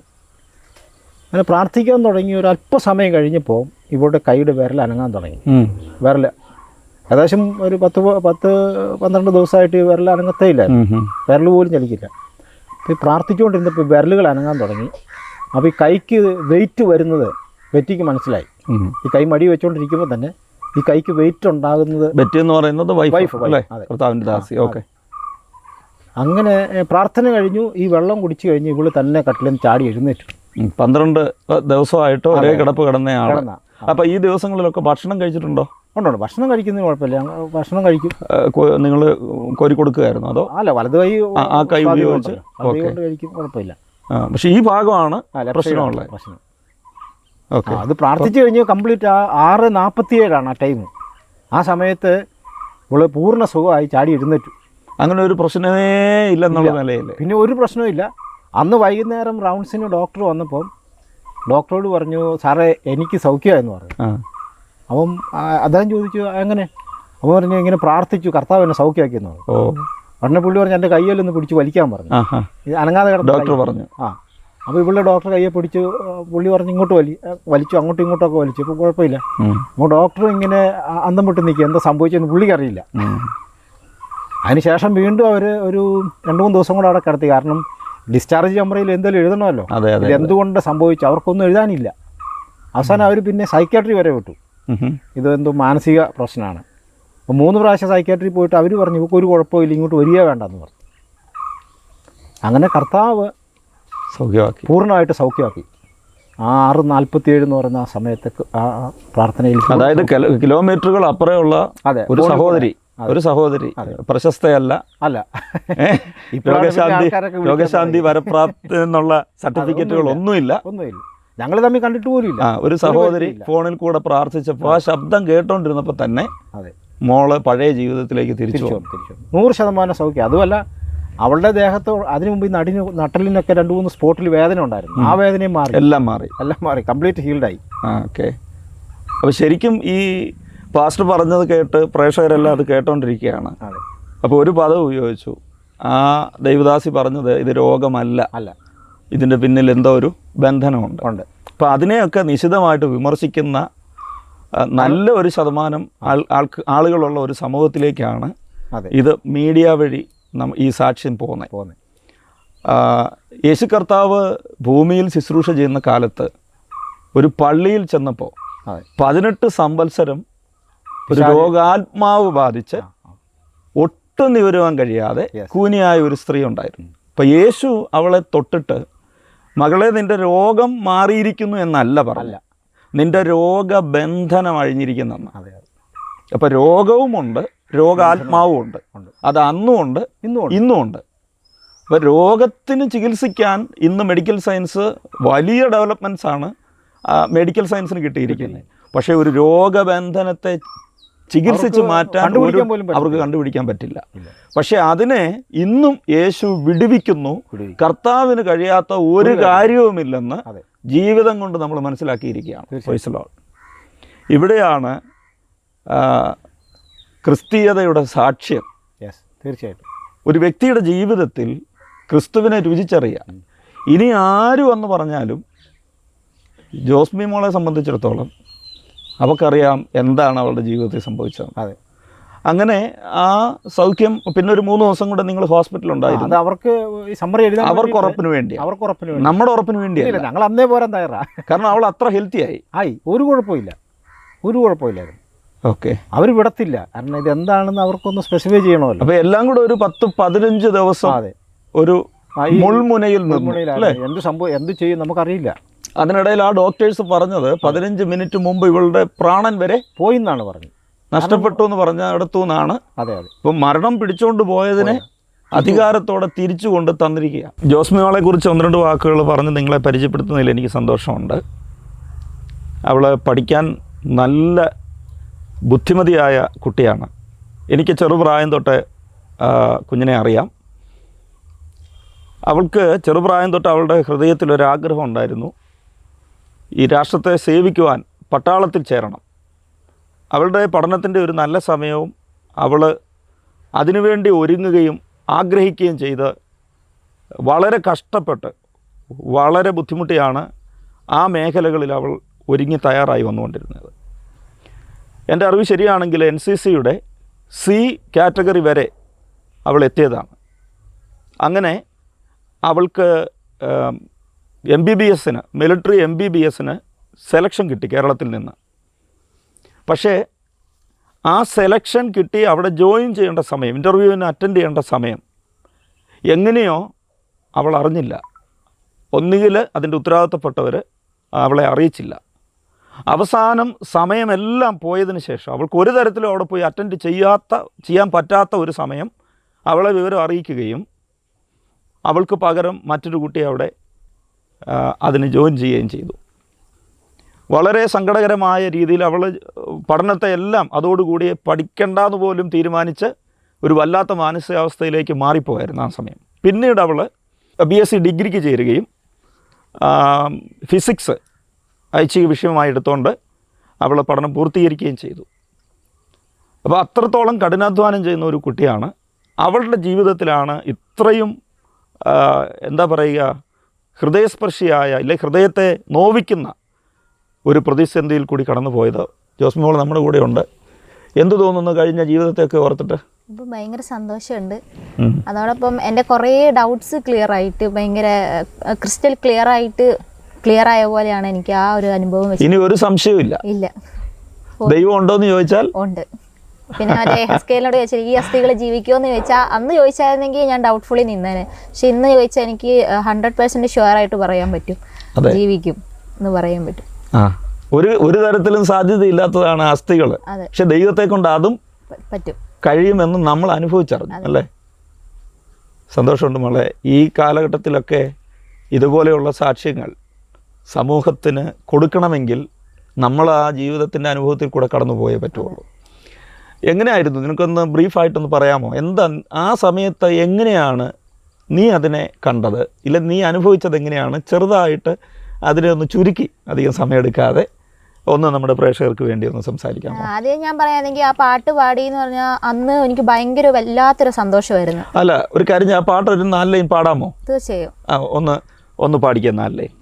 അങ്ങനെ പ്രാർത്ഥിക്കാൻ തുടങ്ങി. ഒരു അല്പസമയം കഴിഞ്ഞപ്പോൾ ഇവളുടെ കൈയുടെ വിരൽ അനങ്ങാൻ തുടങ്ങി. വിരൽ ഏകദേശം ഒരു 10-12 ദിവസമായിട്ട് വിരൽ അനങ്ങത്തേ ഇല്ല, വിരൽ പോലും ചലിക്കില്ല. അപ്പോൾ ഈ പ്രാർത്ഥിച്ചുകൊണ്ടിരുന്നപ്പോൾ വിരലുകൾ അനങ്ങാൻ തുടങ്ങി. അപ്പോൾ ഈ കൈക്ക് വെയിറ്റ് വരുന്നത് ബെറ്റിക്ക് മനസ്സിലായി. ഈ കൈ മടി വെച്ചുകൊണ്ടിരിക്കുമ്പോൾ തന്നെ ഈ കൈക്ക് വെയിറ്റ് ഉണ്ടാകുന്നത്, ബെറ്റി എന്ന് പറയുന്നത് വൈഫ് അല്ലേ? ഓക്കെ. അങ്ങനെ പ്രാർത്ഥന കഴിഞ്ഞു. ഈ വെള്ളം കുടിച്ചു കഴിഞ്ഞ് ഇവള് തന്നെ കട്ടിലിൽ നിന്ന് ചാടി എഴുന്നേറ്റു. 12 ദിവസമായിട്ടോ ഒരേ കിടപ്പ് കിടന്നയാണ്. അപ്പോൾ ഈ ദിവസങ്ങളിലൊക്കെ ഭക്ഷണം കഴിച്ചിട്ടുണ്ടോ? ഉണ്ടോ, ഭക്ഷണം കഴിക്കുന്നതിന് കുഴപ്പമില്ല, ഭക്ഷണം കഴിക്കും. നിങ്ങൾ കോരി കൊടുക്കുകയായിരുന്നു അതോ? അല്ല, വലത് കൈ ആ കൈ ഉപയോഗിച്ച് കഴിക്കും, കുഴപ്പമില്ല. പക്ഷേ ഈ ഭാഗമാണ് പ്രശ്നമുള്ളത്. ഓക്കെ. അത് പ്രാർത്ഥിച്ചു കഴിഞ്ഞ് കംപ്ലീറ്റ് 6:47 ആ ടൈം. ആ സമയത്ത് ഇവള് പൂർണ്ണ സുഖമായി ചാടി എഴുന്നേറ്റു. അങ്ങനെ ഒരു പ്രശ്നമേ ഇല്ലെന്നുള്ള നിലയിൽ. പിന്നെ ഒരു പ്രശ്നമില്ല. അന്ന് വൈകുന്നേരം റൗണ്ട്സിന് ഡോക്ടർ വന്നപ്പം ഡോക്ടറോട് പറഞ്ഞു, സാറേ എനിക്ക് സൗഖ്യമായെന്ന് പറഞ്ഞു. അപ്പം അദ്ദേഹം ചോദിച്ചു എങ്ങനെ? അപ്പോൾ പറഞ്ഞു ഇങ്ങനെ പ്രാർത്ഥിച്ചു, കർത്താവ് എന്നെ സൗഖ്യമാക്കിയെന്ന് പറഞ്ഞു. ഉടനെ പുള്ളി പറഞ്ഞു എൻ്റെ കയ്യിലൊന്ന് പിടിച്ച് വലിക്കാൻ പറഞ്ഞു. ഇത് അനങ്ങാതെ കിടന്നു ഡോക്ടർ പറഞ്ഞു. അപ്പോൾ ഇവിടെ ഡോക്ടർ കയ്യെ പിടിച്ച് പുള്ളി പറഞ്ഞു ഇങ്ങോട്ട് വലിച്ചു, അങ്ങോട്ടും ഇങ്ങോട്ടൊക്കെ വലിച്ചു. ഇപ്പോൾ കുഴപ്പമില്ല. അപ്പോൾ ഡോക്ടർ ഇങ്ങനെ അന്തം വിട്ട് നിൽക്കുക, എന്താ സംഭവിച്ചതെന്ന് പുള്ളിക്ക് അറിയില്ല. അതിനുശേഷം വീണ്ടും അവർ ഒരു 2-3 ദിവസം കൂടെ അവിടെ കിടത്തി. കാരണം ഡിസ്ചാർജ് ചമ്പറയിൽ എന്തെങ്കിലും എഴുതണമല്ലോ, ഇത് എന്തുകൊണ്ട് സംഭവിച്ചു, അവർക്കൊന്നും എഴുതാനില്ല. അവസാനം അവർ പിന്നെ സൈക്യാട്രി വരെ വിട്ടു. ഇതെന്തോ മാനസിക പ്രശ്നമാണ്. അപ്പോൾ 3 പ്രാവശ്യം സൈക്യാട്രി പോയിട്ട് അവർ പറഞ്ഞു ഇവർക്ക് ഒരു കുഴപ്പമില്ല, ഇങ്ങോട്ട് വരിക വേണ്ടെന്ന് പറഞ്ഞു. അങ്ങനെ കർത്താവ് സൗഖ്യമാക്കി, പൂർണ്ണമായിട്ട് സൗഖ്യമാക്കി. 6:47 എന്ന് പറയുന്ന ആ സമയത്തേക്ക് ആ പ്രാർത്ഥനയിൽ, അതായത് കിലോമീറ്ററുകൾ അപ്പുറമുള്ള ഒരു സഹോദരി പ്രശസ്തയല്ല, രോഗശാന്തി വരപ്രാപ്തി എന്നുള്ള സർട്ടിഫിക്കറ്റുകൾ ഒന്നുമില്ല. ഞങ്ങൾ തമ്മിൽ കണ്ടിട്ട് പോലും ഇല്ല. ഒരു സഹോദരി ഫോണിൽ കൂടെ പ്രാർത്ഥിച്ചപ്പോൾ ആ ശബ്ദം കേട്ടോണ്ടിരുന്നപ്പോൾ തന്നെ മോള് പഴയ ജീവിതത്തിലേക്ക് തിരിച്ചു 100% സൗഖ്യം. അതുമല്ല, അവളുടെ ദേഹത്ത് അതിനു മുമ്പ് നട്ടലിനൊക്കെ 2-3 സ്പോട്ടിൽ വേദന ഉണ്ടായിരുന്നു. ആ വേദനയും മാറി, എല്ലാം മാറി കംപ്ലീറ്റ് ഹീൽഡായി. ഓക്കെ. അപ്പോൾ ശരിക്കും ഈ പാസ്റ്റർ പറഞ്ഞത് കേട്ട് പ്രേക്ഷകരെല്ലാം അത് കേട്ടോണ്ടിരിക്കുകയാണ്. അപ്പോൾ ഒരു പദം ഉപയോഗിച്ചു, ആ ദൈവദാസി പറഞ്ഞത് ഇത് രോഗമല്ല, ഇതിൻ്റെ പിന്നിൽ എന്തോ ഒരു ബന്ധനമുണ്ട്. അപ്പോൾ അതിനെയൊക്കെ നിശിതമായിട്ട് വിമർശിക്കുന്ന നല്ല ഒരു ശതമാനം ആളുകളുള്ള ഒരു സമൂഹത്തിലേക്കാണ് ഇത് മീഡിയ വഴി ഈ സാക്ഷ്യം പോകുന്നത്. യേശു കർത്താവ് ഭൂമിയിൽ ശുശ്രൂഷ ചെയ്യുന്ന കാലത്ത് ഒരു പള്ളിയിൽ ചെന്നപ്പോൾ 18 സംവത്സരം ഒരു രോഗാത്മാവ് ബാധിച്ച് ഒട്ടും നിവരുവാൻ കഴിയാതെ കൂനിയായ ഒരു സ്ത്രീ ഉണ്ടായിരുന്നു. അപ്പോൾ യേശു അവളെ തൊട്ടിട്ട്, മകളെ നിൻ്റെ രോഗം മാറിയിരിക്കുന്നു എന്നല്ല പറഞ്ഞ, നിൻ്റെ രോഗബന്ധനം അഴിഞ്ഞിരിക്കുന്നെന്ന്. അപ്പോൾ രോഗവുമുണ്ട്, രോഗാത്മാവും ഉണ്ട്. അത് അന്നുമുണ്ട്, ഇന്നുമുണ്ട്. അപ്പോൾ രോഗത്തിന് ചികിത്സിക്കാൻ ഇന്ന് മെഡിക്കൽ സയൻസ് വലിയ ഡെവലപ്മെൻറ്റ്സാണ് മെഡിക്കൽ സയൻസിന് കിട്ടിയിരിക്കുന്നത്. പക്ഷേ ഒരു രോഗബന്ധനത്തെ ചികിത്സിച്ച് മാറ്റാൻ അവർക്ക് കണ്ടുപിടിക്കാൻ പറ്റില്ല. പക്ഷെ അതിനെ ഇന്നും യേശു വിടുവിക്കുന്നു. കർത്താവിന് കഴിയാത്ത ഒരു കാര്യവുമില്ലെന്ന് ജീവിതം കൊണ്ട് നമ്മൾ മനസ്സിലാക്കിയിരിക്കുകയാണ്. Praise the Lord. ഇവിടെയാണ് ക്രിസ്തീയതയുടെ സാക്ഷ്യം. തീർച്ചയായിട്ടും ഒരു വ്യക്തിയുടെ ജീവിതത്തിൽ ക്രിസ്തുവിനെ രുചിച്ചറിയാം. ഇനി ആരും എന്ന് പറഞ്ഞാലും ജോസ്മി മോളെ സംബന്ധിച്ചിടത്തോളം അവൾക്കറിയാം എന്താണ് അവളുടെ ജീവിതത്തിൽ സംഭവിച്ചത്. അങ്ങനെ ആ സൗഖ്യം പിന്നെ ഒരു 3 ദിവസം കൂടെ നിങ്ങൾ ഹോസ്പിറ്റലുണ്ടായിരുന്നു. അവർക്ക് ഉറപ്പിന് വേണ്ടി, നമ്മുടെ ഉറപ്പിന് വേണ്ടിയല്ല. ഞങ്ങൾ അന്നേ പോരാൻ തയ്യാറാ. കാരണം അവൾ അത്ര ഹെൽത്തി ആയി. ഒരു കുഴപ്പമില്ലായിരുന്നു. ഓക്കെ. അവർ വിടത്തില്ല. കാരണം ഇത് എന്താണെന്ന് അവർക്കൊന്ന് സ്പെസിഫൈ ചെയ്യണമല്ലോ. അപ്പോൾ എല്ലാം കൂടെ ഒരു 10-15 ദിവസം ഒരു മുൾമുനയിൽ എന്ത് സംഭവം, എന്ത് ചെയ്യും നമുക്കറിയില്ല. അതിനിടയിൽ ആ ഡോക്ടേഴ്സ് പറഞ്ഞത് 15 മിനിറ്റ് മുമ്പ് ഇവളുടെ പ്രാണൻ വരെ പോയി എന്നാണ് പറഞ്ഞത്. നഷ്ടപ്പെട്ടു എന്ന് പറഞ്ഞ അടുത്തു നിന്നാണ്. ഇപ്പം മരണം പിടിച്ചുകൊണ്ട് പോയതിനെ അധികാരത്തോടെ തിരിച്ചു കൊണ്ട് തന്നിരിക്കുക. ജോസ്മിയോളെ കുറിച്ച് 1-2 വാക്കുകൾ പറഞ്ഞ് നിങ്ങളെ പരിചയപ്പെടുത്തുന്നതിൽ എനിക്ക് സന്തോഷമുണ്ട്. അവൾ പഠിക്കാൻ നല്ല ബുദ്ധിമതിയായ കുട്ടിയാണ്. എനിക്ക് ചെറുപ്രായം തൊട്ട് കുഞ്ഞിനെ അറിയാം. അവൾക്ക് ചെറുപ്രായം തൊട്ട് അവളുടെ ഹൃദയത്തിലൊരാഗ്രഹം ഉണ്ടായിരുന്നു, ഈ രാഷ്ട്രത്തെ സേവിക്കുവാൻ പട്ടാളത്തിൽ ചേരണം. അവളുടെ പഠനത്തിൻ്റെ ഒരു നല്ല സമയവും അവൾ അതിനുവേണ്ടി ഒരുങ്ങുകയും ആഗ്രഹിക്കുകയും ചെയ്ത് വളരെ കഷ്ടപ്പെട്ട് വളരെ ബുദ്ധിമുട്ടിയാണ് ആ മേഖലകളിൽ അവൾ ഒരുങ്ങി തയ്യാറായി വന്നുകൊണ്ടിരുന്നത്. എൻ്റെ അറിവ് ശരിയാണെങ്കിൽ NCCയുടെ C കാറ്റഗറി വരെ അവൾ എത്തിയതാണ്. അങ്ങനെ അവൾക്ക് MBBSന്, മിലിറ്ററി MBBSന് സെലക്ഷൻ കിട്ടി കേരളത്തിൽ നിന്ന്. പക്ഷേ ആ സെലക്ഷൻ കിട്ടി അവിടെ ജോയിൻ ചെയ്യേണ്ട സമയം, ഇൻ്റർവ്യൂവിന് അറ്റൻഡ് ചെയ്യേണ്ട സമയം എങ്ങനെയോ അവൾ അറിഞ്ഞില്ല. ഒന്നുകിൽ അതിൻ്റെ ഉത്തരവാദിത്തപ്പെട്ടവർ അവളെ അറിയിച്ചില്ല. അവസാനം സമയമെല്ലാം പോയതിന് ശേഷം അവൾക്ക് ഒരു തരത്തിലും അവിടെ പോയി അറ്റൻഡ് ചെയ്യാൻ പറ്റാത്ത ഒരു സമയം അവളെ വിവരം അറിയിക്കുകയും അവൾക്ക് പകരം മറ്റൊരു കുട്ടി അവിടെ അതിന് ജോയിൻ ചെയ്യുകയും ചെയ്തു. വളരെ സങ്കടകരമായ രീതിയിൽ അവൾ പഠനത്തെ എല്ലാം അതോടുകൂടി പഠിക്കണ്ടെന്ന് പോലും തീരുമാനിച്ച് ഒരു വല്ലാത്ത മാനസികാവസ്ഥയിലേക്ക് മാറിപ്പോയായിരുന്നു ആ സമയം. പിന്നീട് അവൾ BSc ഡിഗ്രിക്ക് ചേരുകയും ഫിസിക്സ് ഐച്ഛിക വിഷയമായി എടുത്തുകൊണ്ട് അവൾ പഠനം പൂർത്തീകരിക്കുകയും ചെയ്തു. അപ്പോൾ അത്രത്തോളം കഠിനാധ്വാനം ചെയ്യുന്ന ഒരു കുട്ടിയാണ്. അവളുടെ ജീവിതത്തിലാണ് ഇത്രയും എന്താ പറയുക, ഹൃദയസ്പർശിയായ അല്ലെങ്കിൽ ഹൃദയത്തെ നോവിക്കുന്ന ഒരു പ്രതിസന്ധിയിൽ കൂടി കടന്നു പോയത്. ജോസ്മി മോൾ നമ്മുടെ കൂടെ ഉണ്ട്. എന്തു തോന്നുന്നു കഴിഞ്ഞ ജീവിതത്തെയൊക്കെ ഓർത്തിട്ട്? ഇപ്പം ഭയങ്കര സന്തോഷമുണ്ട്. അതോടൊപ്പം എൻ്റെ കുറേ ഡൗട്ട്സ് ക്ലിയർ ആയിട്ട് ഭയങ്കര ക്രിസ്റ്റൽ ക്ലിയർ ആയ പോലെയാണ് എനിക്ക് ആ ഒരു അനുഭവം. ഇനി ഒരു സംശയവും ഇല്ല. ദൈവം ഉണ്ടോയെന്ന് ചോദിച്ചാൽ ഉണ്ട്. പിന്നെ മറ്റേ ഹസ്കേലിനോട് ചോദിച്ചാൽ ഈ അസ്ഥികൾ ജീവിക്കുമെന്ന് ചോദിച്ചാൽ അന്ന് ചോദിച്ചായിരുന്നെങ്കിൽ ഞാൻ ഡൗട്ട്ഫുള്ളി നിന്നേനെ. പക്ഷെ ഇന്ന് ചോദിച്ചാൽ എനിക്ക് 100% ഷുവർ ആയിട്ട് പറയാൻ പറ്റും, ജീവിക്കും എന്ന് പറയാൻ പറ്റും. ഒരു തരത്തിലും സാധ്യതയില്ലാത്തതാണ് അസ്ഥികൾ. പക്ഷെ ദൈവത്തെ കൊണ്ട് അതും പറ്റും, കഴിയുമെന്ന് നമ്മൾ അനുഭവിച്ചറിഞ്ഞു അല്ലേ? സന്തോഷമുണ്ട് മോളെ. ഈ കാലഘട്ടത്തിലൊക്കെ ഇതുപോലെയുള്ള സാക്ഷ്യങ്ങൾ സമൂഹത്തിന് കൊടുക്കണമെങ്കിൽ നമ്മൾ ആ ജീവിതത്തിൻ്റെ അനുഭവത്തിൽ കൂടെ കടന്നു പോയേ പറ്റുള്ളൂ. എങ്ങനെയായിരുന്നു, നിനക്കൊന്ന് ബ്രീഫായിട്ടൊന്ന് പറയാമോ? എന്താ ആ സമയത്ത് എങ്ങനെയാണ് നീ അതിനെ കണ്ടത്, ഇല്ല നീ അനുഭവിച്ചത് എങ്ങനെയാണ്? ചെറുതായിട്ട് അതിനെ ഒന്ന് ചുരുക്കി, അധികം സമയമെടുക്കാതെ ഒന്ന് നമ്മുടെ പ്രേക്ഷകർക്ക് വേണ്ടി ഒന്ന് സംസാരിക്കാം. ആദ്യം ഞാൻ പറയാണെങ്കിൽ ആ പാട്ട് പാടി എന്ന് പറഞ്ഞാൽ അന്ന് എനിക്ക് ഭയങ്കര വല്ലാത്തൊരു സന്തോഷമായിരുന്നു. അല്ല, ഒരു കാര്യം, ആ പാട്ട് ഒരു 4 ലൈൻ പാടാമോ? തീർച്ചയായും. ഒന്ന് പാടിക്കാൻ 4 ലൈൻ.